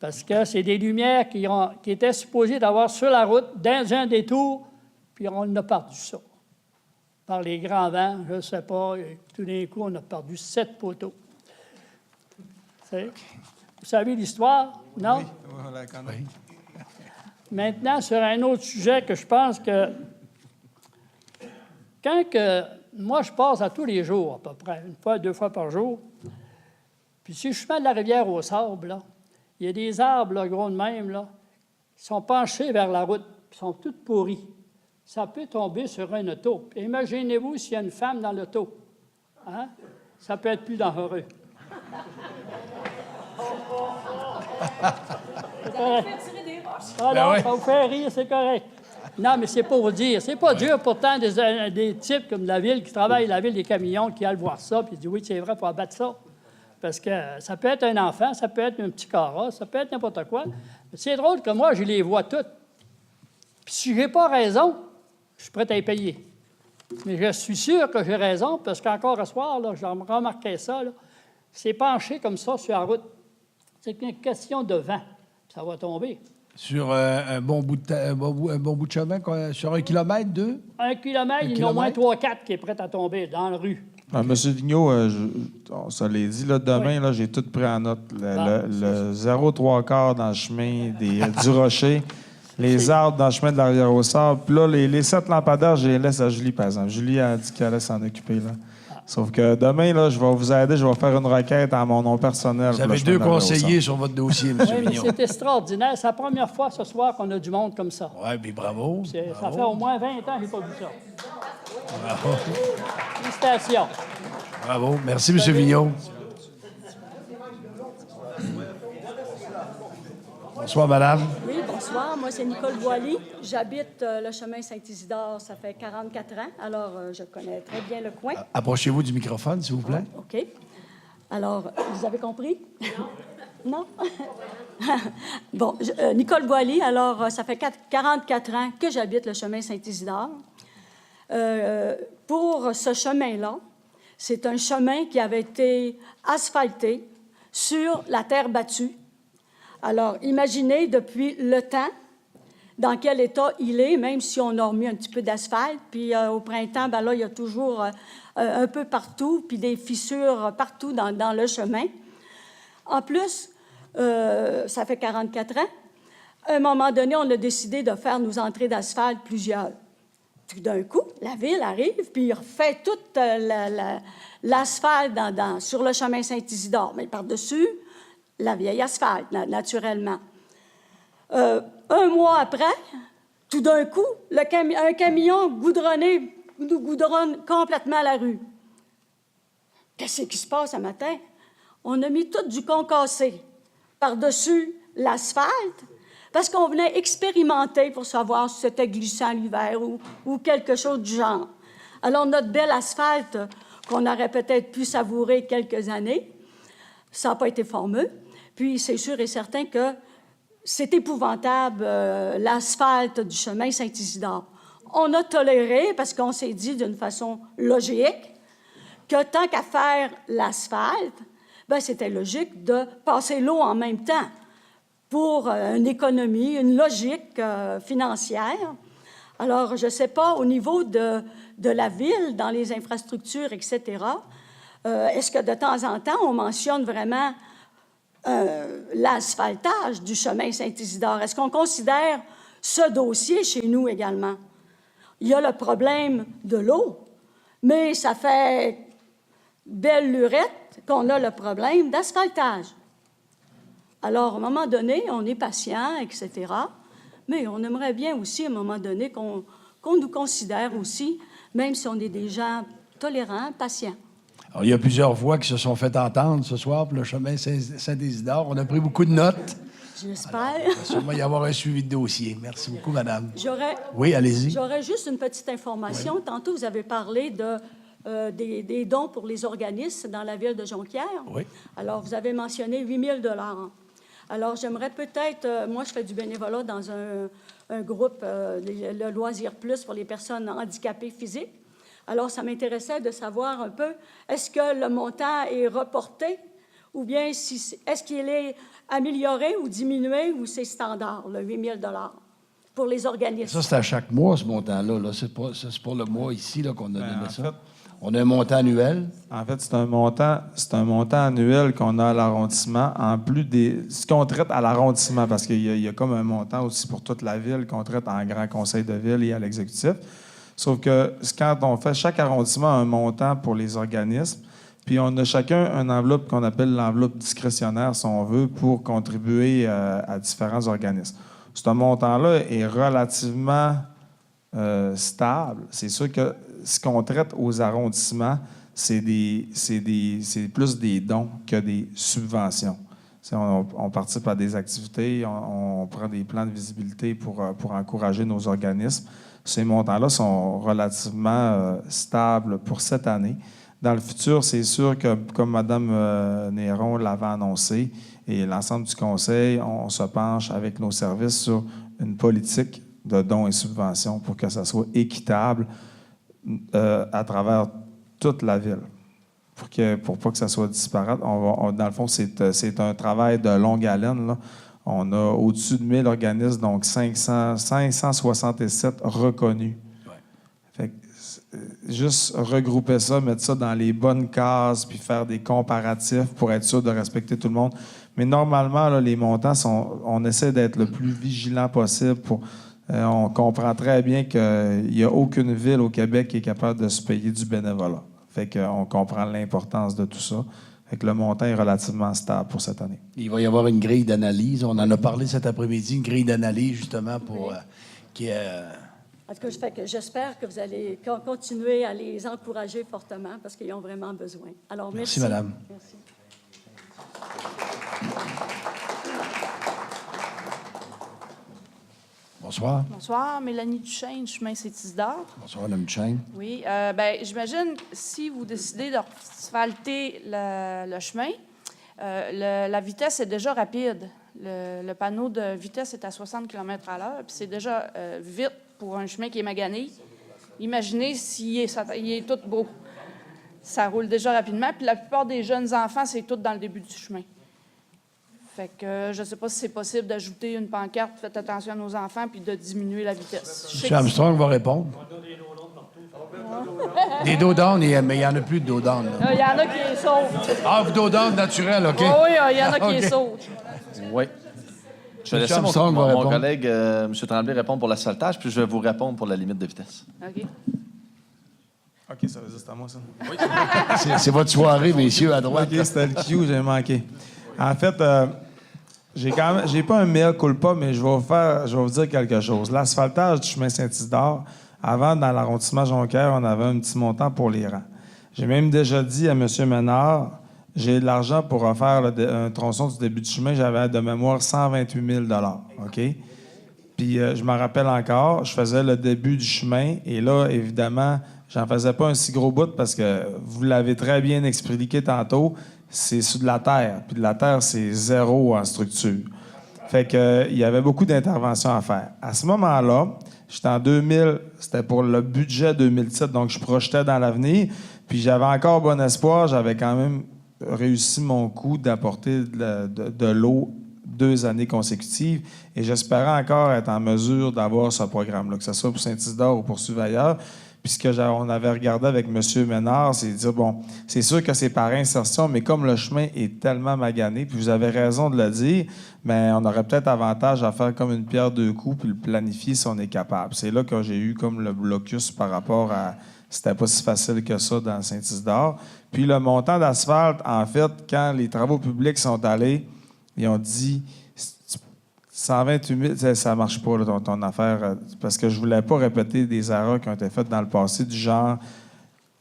Parce que c'est des lumières qui étaient supposées d'avoir sur la route, dans un détour, puis on a perdu ça. Par les grands vents, je ne sais pas, et tout d'un coup, on a perdu 7 poteaux. Vous savez l'histoire, non? Oui, on la connaît. Maintenant, sur un autre sujet que je pense que moi, je passe à tous les jours, à peu près, 1 fois, 2 fois par jour. Puis si je fais de la rivière au sable, là, Il y a des arbres, là, gros de même, là, qui sont penchés vers la route, qui sont tous pourris. Ça peut tomber sur un auto. Puis imaginez-vous s'il y a une femme dans l'auto. Hein? Ça peut être plus dangereux. C'est correct. Ah non, ça vous fait rire, c'est correct. Non, mais c'est pour vous dire. C'est pas dur, pourtant, des types comme la ville qui travaillent, la ville des camions, qui allent voir ça, puis disent oui, c'est vrai, il faut abattre ça. Parce que ça peut être un enfant, ça peut être un petit carrosse, ça peut être n'importe quoi. Mais c'est drôle que moi, je les vois toutes. Puis si j'ai pas raison, je suis prêt à y payer. Mais je suis sûr que j'ai raison, parce qu'encore ce soir, là, j'ai remarqué ça, là, c'est penché comme ça sur la route. C'est une question de vent. Ça va tomber. Sur un bon bout de chemin, quoi, sur 1 kilomètre, 2? 1 kilomètre, il y en a au moins 3-4 qui est prêt à tomber dans la rue. Monsieur Vigneault, on se l'est dit, là, demain, là, j'ai tout pris en note. Le 0,3 dans le chemin du Rocher, les arbres dans le chemin de la Rivière-au-Sable. Puis là, les 7 lampadaires, je les laisse à Julie, par exemple. Julie a dit qu'elle allait s'en occuper. Là. Sauf que demain, là, je vais vous aider, je vais faire une requête à mon nom personnel. Vous avez 2 conseillers sur votre dossier, M. Oui, mais Vigneault. c'est extraordinaire. C'est la première fois ce soir qu'on a du monde comme ça. Oui, bien bravo. Ça fait au moins 20 ans que je n'ai pas vu ça. Bravo. Félicitations. Bravo. Merci, M. Vigneault. Bonsoir, madame. Oui, bonsoir. Moi, c'est Nicole Boily. J'habite le chemin Saint-Isidore, ça fait 44 ans. Alors, je connais très bien le coin. Approchez-vous du microphone, s'il vous plaît. OK. Alors, vous avez compris? Non? Bon, Nicole Boily, alors, ça fait 44 ans que j'habite le chemin Saint-Isidore. Pour ce chemin-là, c'est un chemin qui avait été asphalté sur la terre battue. Alors, imaginez depuis le temps dans quel état il est, même si on a remis un petit peu d'asphalte. Puis au printemps, ben là, il y a toujours un peu partout, puis des fissures partout dans le chemin. En plus, ça fait 44 ans. À un moment donné, on a décidé de faire nos entrées d'asphalte plusieurs. Tout d'un coup, la ville arrive, puis il refait toute l'asphalte sur le chemin Saint-Isidore. Mais par-dessus, la vieille asphalte, naturellement. Un mois après, tout d'un coup, un camion goudronné nous goudronne complètement la rue. Qu'est-ce qui se passe ce matin? On a mis tout du concassé par-dessus l'asphalte parce qu'on venait expérimenter pour savoir si c'était glissant l'hiver ou quelque chose du genre. Alors, notre bel asphalte qu'on aurait peut-être pu savourer quelques années, ça n'a pas été formeux. Puis, c'est sûr et certain que c'est épouvantable, l'asphalte du chemin Saint-Isidore. On a toléré, parce qu'on s'est dit d'une façon logique, que tant qu'à faire l'asphalte, ben, c'était logique de passer l'eau en même temps pour une économie, une logique financière. Alors, je ne sais pas, au niveau de la ville, dans les infrastructures, etc., est-ce que de temps en temps, on mentionne vraiment l'asphaltage du chemin Saint-Isidore? Est-ce qu'on considère ce dossier chez nous également? Il y a le problème de l'eau, mais ça fait belle lurette qu'on a le problème d'asphaltage. Alors, à un moment donné, on est patient, etc., mais on aimerait bien aussi, à un moment donné, qu'on nous considère aussi, même si on est des gens tolérants, patients. Alors, il y a plusieurs voix qui se sont fait entendre ce soir pour le chemin Saint-Isidore. On a pris beaucoup de notes. J'espère. Il va sûrement y avoir un suivi de dossier. Merci beaucoup, madame. Oui, allez-y. J'aurais juste une petite information. Oui. Tantôt, vous avez parlé des dons pour les organismes dans la ville de Jonquière. Oui. Alors, vous avez mentionné 8 000 $. Alors, j'aimerais peut-être... moi, je fais du bénévolat dans un groupe, le Loisir Plus pour les personnes handicapées physiques. Alors, ça m'intéressait de savoir un peu, est-ce que le montant est reporté ou bien est-ce qu'il est amélioré ou diminué ou c'est standard, le 8 000 $ pour les organismes? Ça, c'est à chaque mois, ce montant-là. Là. C'est pour le mois ici là, qu'on a donné ça. On a un montant annuel. En fait, c'est un montant annuel qu'on a à l'arrondissement, en plus ce qu'on traite à l'arrondissement, parce qu'il y a comme un montant aussi pour toute la ville qu'on traite en grand conseil de ville et à l'exécutif. Sauf que quand on fait chaque arrondissement un montant pour les organismes, Puis on a chacun une enveloppe qu'on appelle l'enveloppe discrétionnaire, si on veut, pour contribuer à différents organismes. Ce montant-là est relativement stable. C'est sûr que ce qu'on traite aux arrondissements, c'est plus des dons que des subventions. On participe à des activités, on prend des plans de visibilité pour encourager nos organismes. Ces montants-là sont relativement stables pour cette année. Dans le futur, c'est sûr que, comme Mme Néron l'avait annoncé, et l'ensemble du Conseil, on se penche avec nos services sur une politique de dons et subventions pour que ça soit équitable à travers toute la ville. Pour pas que ça soit disparate. Dans le fond, c'est un travail de longue haleine, là. On a au-dessus de 1000 organismes, donc 567 reconnus. Ouais. Fait que, juste regrouper ça, mettre ça dans les bonnes cases, puis faire des comparatifs pour être sûr de respecter tout le monde. Mais normalement, là, les montants, on essaie d'être le plus vigilant possible. On comprend très bien qu'il n'y a aucune ville au Québec qui est capable de se payer du bénévolat. Fait qu'on comprend l'importance de tout ça. Fait que le montant est relativement stable pour cette année. Il va y avoir une grille d'analyse. On en a parlé cet après-midi, une grille d'analyse, justement, pour qui est... En tout cas, j'espère que vous allez continuer à les encourager fortement parce qu'ils ont vraiment besoin. Alors, merci. Merci, madame. Merci. Bonsoir. Bonsoir, Mélanie Duchesne, chemin Saint-Isidore. Bonsoir, Mme Duchesne. Oui, j'imagine si vous décidez d'asphalter le chemin, la vitesse est déjà rapide. Le panneau de vitesse est à 60 km/h, puis c'est déjà vite pour un chemin qui est magané. Imaginez s'il est tout beau. Ça roule déjà rapidement, puis la plupart des jeunes enfants, c'est tout dans le début du chemin. Fait que je ne sais pas si c'est possible d'ajouter une pancarte, faites attention à nos enfants, puis de diminuer la vitesse. M. Armstrong va répondre. Des dos down, mais il n'y en a plus de dos down. Il y en a qui sautent. Ah, vous dos down naturel, OK? Oui, il y en a qui sautent. Oui. Je vais laisser mon collègue, M. Tremblay, répondre pour l'asphaltage, puis je vais vous répondre pour la limite de vitesse. OK. OK, ça veut dire que c'est à moi, ça. Oui. C'est votre soirée, messieurs, à droite. OK, c'était le cue, j'ai manqué. En fait, j'ai pas un mea culpa, mais je vais vous dire quelque chose. L'asphaltage du chemin Saint-Isidore, avant, dans l'arrondissement Jonquière, on avait un petit montant pour les rangs. J'ai même déjà dit à M. Ménard, j'ai de l'argent pour refaire un tronçon du début du chemin. J'avais de mémoire 128 000 OK? Puis je me rappelle encore, je faisais le début du chemin, et là, évidemment, j'en faisais pas un si gros bout parce que vous l'avez très bien expliqué tantôt, c'est sur de la terre. Puis de la terre, c'est zéro en structure. Fait que il y avait beaucoup d'interventions à faire. À ce moment-là, j'étais en 2000, c'était pour le budget 2017, donc je projetais dans l'avenir. Puis j'avais encore bon espoir, j'avais quand même réussi mon coup d'apporter de l'eau 2 années consécutives. Et j'espérais encore être en mesure d'avoir ce programme-là, que ce soit pour Saint-Isidore ou pour Surveilleur. Puis ce qu'on avait regardé avec M. Ménard, c'est de dire, bon, c'est sûr que c'est par insertion, mais comme le chemin est tellement magané, puis vous avez raison de le dire, bien, on aurait peut-être avantage à faire comme une pierre deux coups puis le planifier si on est capable. C'est là que j'ai eu comme le blocus par rapport à... C'était pas si facile que ça dans Saint-Isidore. Puis le montant d'asphalte, en fait, quand les travaux publics sont allés, ils ont dit... 128 000, ça ne marche pas, là, ton affaire, parce que je ne voulais pas répéter des erreurs qui ont été faites dans le passé, du genre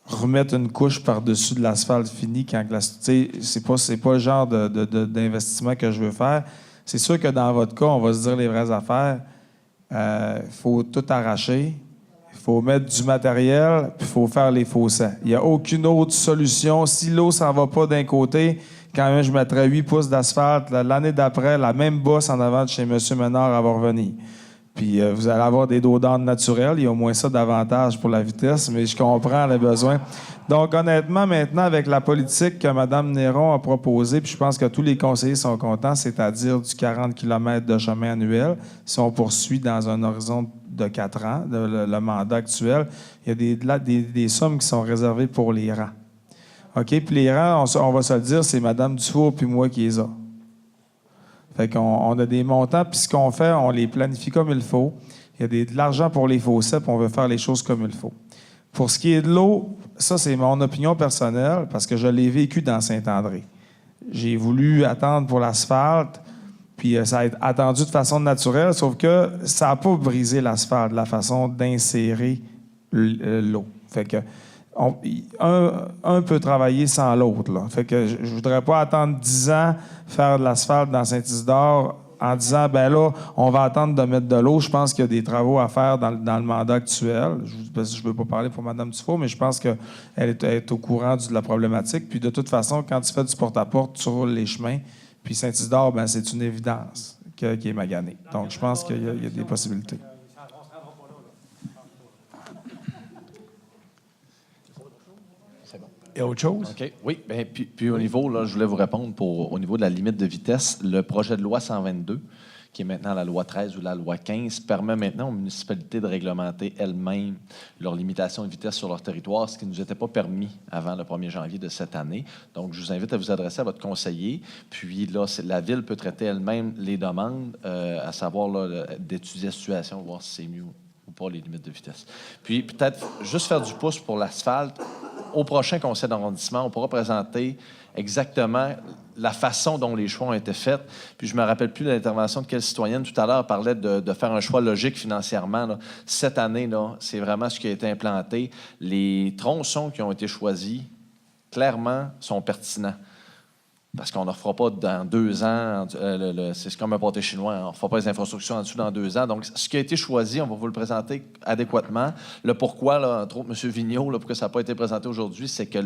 remettre une couche par-dessus de l'asphalte fini quand c'est pas le genre d'investissement que je veux faire. C'est sûr que dans votre cas, on va se dire les vraies affaires. Il faut tout arracher, il faut mettre du matériel, puis il faut faire les fossés. Il n'y a aucune autre solution. Si l'eau s'en va pas d'un côté, quand même, je mettrais 8 pouces d'asphalte. L'année d'après, la même bosse en avant de chez M. Ménard va revenir. Puis vous allez avoir des dos d'âne naturels. Il y a au moins ça d'avantage pour la vitesse, mais je comprends les besoins. Donc, honnêtement, maintenant, avec la politique que Mme Néron a proposée, puis je pense que tous les conseillers sont contents, c'est-à-dire du 40 km de chemin annuel, si on poursuit dans un horizon de 4 ans, le mandat actuel, il y a des sommes qui sont réservées pour les rangs. OK? Puis les rangs, on va se le dire, c'est Mme Dufour puis moi qui les a. Fait qu'on a des montants, puis ce qu'on fait, on les planifie comme il faut. Il y a de l'argent pour les fossés, puis on veut faire les choses comme il faut. Pour ce qui est de l'eau, ça, c'est mon opinion personnelle parce que je l'ai vécu dans Saint-André. J'ai voulu attendre pour l'asphalte, puis ça a été attendu de façon naturelle, sauf que ça n'a pas brisé l'asphalte, la façon d'insérer l'eau. Fait que un peut travailler sans l'autre, là. Fait que je voudrais pas attendre 10 ans faire de l'asphalte dans Saint-Isidore en disant, ben là, on va attendre de mettre de l'eau. Je pense qu'il y a des travaux à faire dans le mandat actuel. Je ne veux pas parler pour Mme Dufault, mais je pense qu'elle est au courant de la problématique. Puis de toute façon, quand tu fais du porte-à-porte, tu roules les chemins. Puis Saint-Isidore, ben, c'est une évidence qui est maganée. Donc, je pense qu'il y a des possibilités. Il y a autre chose? OK. Oui. Bien, puis au niveau, là, je voulais vous répondre au niveau de la limite de vitesse. Le projet de loi 122, qui est maintenant la loi 13 ou la loi 15, permet maintenant aux municipalités de réglementer elles-mêmes leurs limitations de vitesse sur leur territoire, ce qui ne nous était pas permis avant le 1er janvier de cette année. Donc, je vous invite à vous adresser à votre conseiller. Puis là, la Ville peut traiter elle-même les demandes, à savoir d'étudier la situation, voir si c'est mieux ou pas les limites de vitesse. Puis peut-être juste faire du pouce pour l'asphalte. Au prochain conseil d'arrondissement, on pourra présenter exactement la façon dont les choix ont été faits. Puis je ne me rappelle plus de l'intervention de quelle citoyenne tout à l'heure parlait de faire un choix logique financièrement. Là. Cette année, là, c'est vraiment ce qui a été implanté. Les tronçons qui ont été choisis, clairement, sont pertinents. Parce qu'on ne refera pas dans 2 ans, c'est comme un pâté chinois, on ne refera pas les infrastructures en dessous dans 2 ans. Donc, ce qui a été choisi, on va vous le présenter adéquatement. Le pourquoi, là, entre autres, M. Vigneault, là, pourquoi ça n'a pas été présenté aujourd'hui, c'est que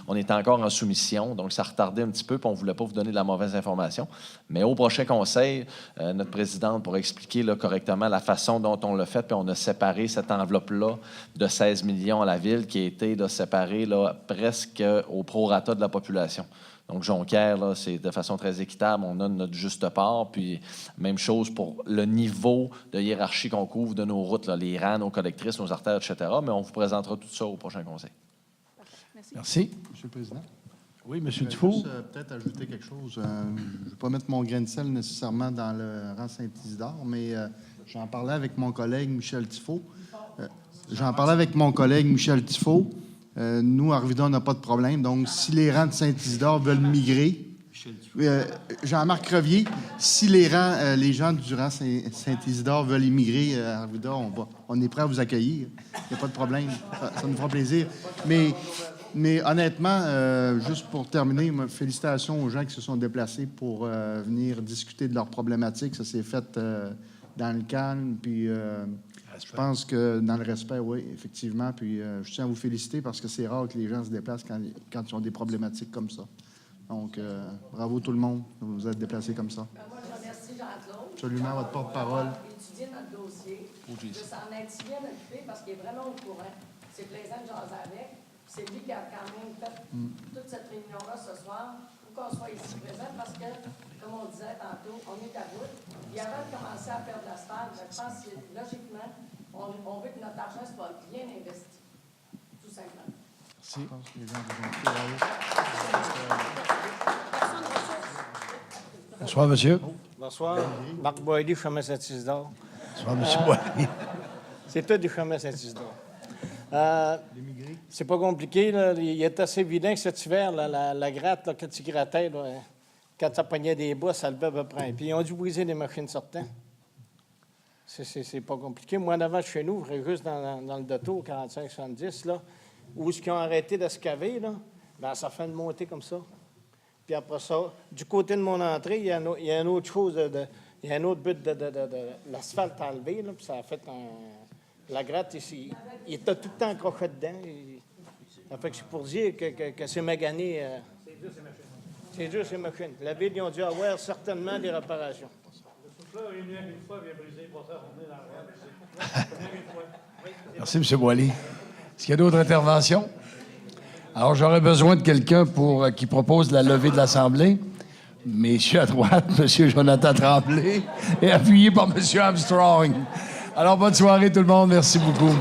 on est encore en soumission, donc ça a retardé un petit peu, puis on ne voulait pas vous donner de la mauvaise information. Mais au prochain conseil, notre présidente pourra expliquer là, correctement la façon dont on l'a fait, puis on a séparé cette enveloppe-là de 16 millions à la Ville qui a été là, séparée là, presque au prorata de la population. Donc, Jonquière, là, c'est de façon très équitable. On a notre juste part. Puis, même chose pour le niveau de hiérarchie qu'on couvre de nos routes, là, les rangs, nos collectrices, nos artères, etc. Mais on vous présentera tout ça au prochain conseil. Merci. Monsieur le Président. Oui, M. Dufault. Peut-être ajouter quelque chose. Je ne vais pas mettre mon grain de sel nécessairement dans le rang Saint-Isidore, mais j'en parlais avec mon collègue Michel Tifo. Nous, à Arvida, on n'a pas de problème. Donc, si les rangs de Saint-Isidore veulent migrer, Jean-Marc Crevier, si les gens du rang Saint-Isidore veulent immigrer à Arvida, on est prêt à vous accueillir. Il n'y a pas de problème. Ça nous fera plaisir. Mais honnêtement, juste pour terminer, félicitations aux gens qui se sont déplacés pour venir discuter de leurs problématiques. Ça s'est fait dans le calme, puis... je pense que dans le respect, oui, effectivement. Puis je tiens à vous féliciter parce que c'est rare que les gens se déplacent quand ils ont des problématiques comme ça. Donc, bravo tout le monde de vous être déplacés comme ça. Moi, je remercie Jean-Claude. Absolument, votre porte-parole. Étudier notre dossier. Je s'en être si bien occupé parce qu'il est vraiment au courant. C'est plaisant de jaser avec. C'est lui qui a quand même fait toute cette réunion-là ce soir pour qu'on soit ici présent parce que, comme on disait tantôt, on est à bout. Et avant de commencer à faire de l'asphalte, je pense que logiquement, on veut que notre argent soit bien investi, tout simplement. Merci. Bonsoir, monsieur. Bonsoir. Marc Boilly, chemin Saint-Isidore. Bonsoir, monsieur Boilly. C'est tout du chemin Saint-Isidore. C'est pas compliqué. Là. Il est assez évident que cet hiver, là, la gratte, là, quand tu grattais, là, quand ça pognait des bas, ça levait à peu près. Puis ils ont dû briser des machines sortant. C'est pas compliqué. Moi, en avant de chez nous, juste dans le Doto, 45-70, là, où ce qu'ils ont arrêté de se caver, là, ben, ça fait une montée comme ça. Puis après ça, du côté de mon entrée, il y a une autre chose, il y a un autre but de l'asphalte à enlever, là, puis ça a fait la gratte ici. Il était tout le temps accroché dedans. Ça fait que c'est pour dire que c'est magané. C'est dur, ces machines. La Ville, ils ont dû avoir certainement des réparations. Merci, M. Boilly. Est-ce qu'il y a d'autres interventions? Alors, j'aurais besoin de quelqu'un qui propose la levée de l'Assemblée. Messieurs à droite, M. Jonathan Tremblay, et appuyé par M. Armstrong. Alors, bonne soirée tout le monde. Merci beaucoup.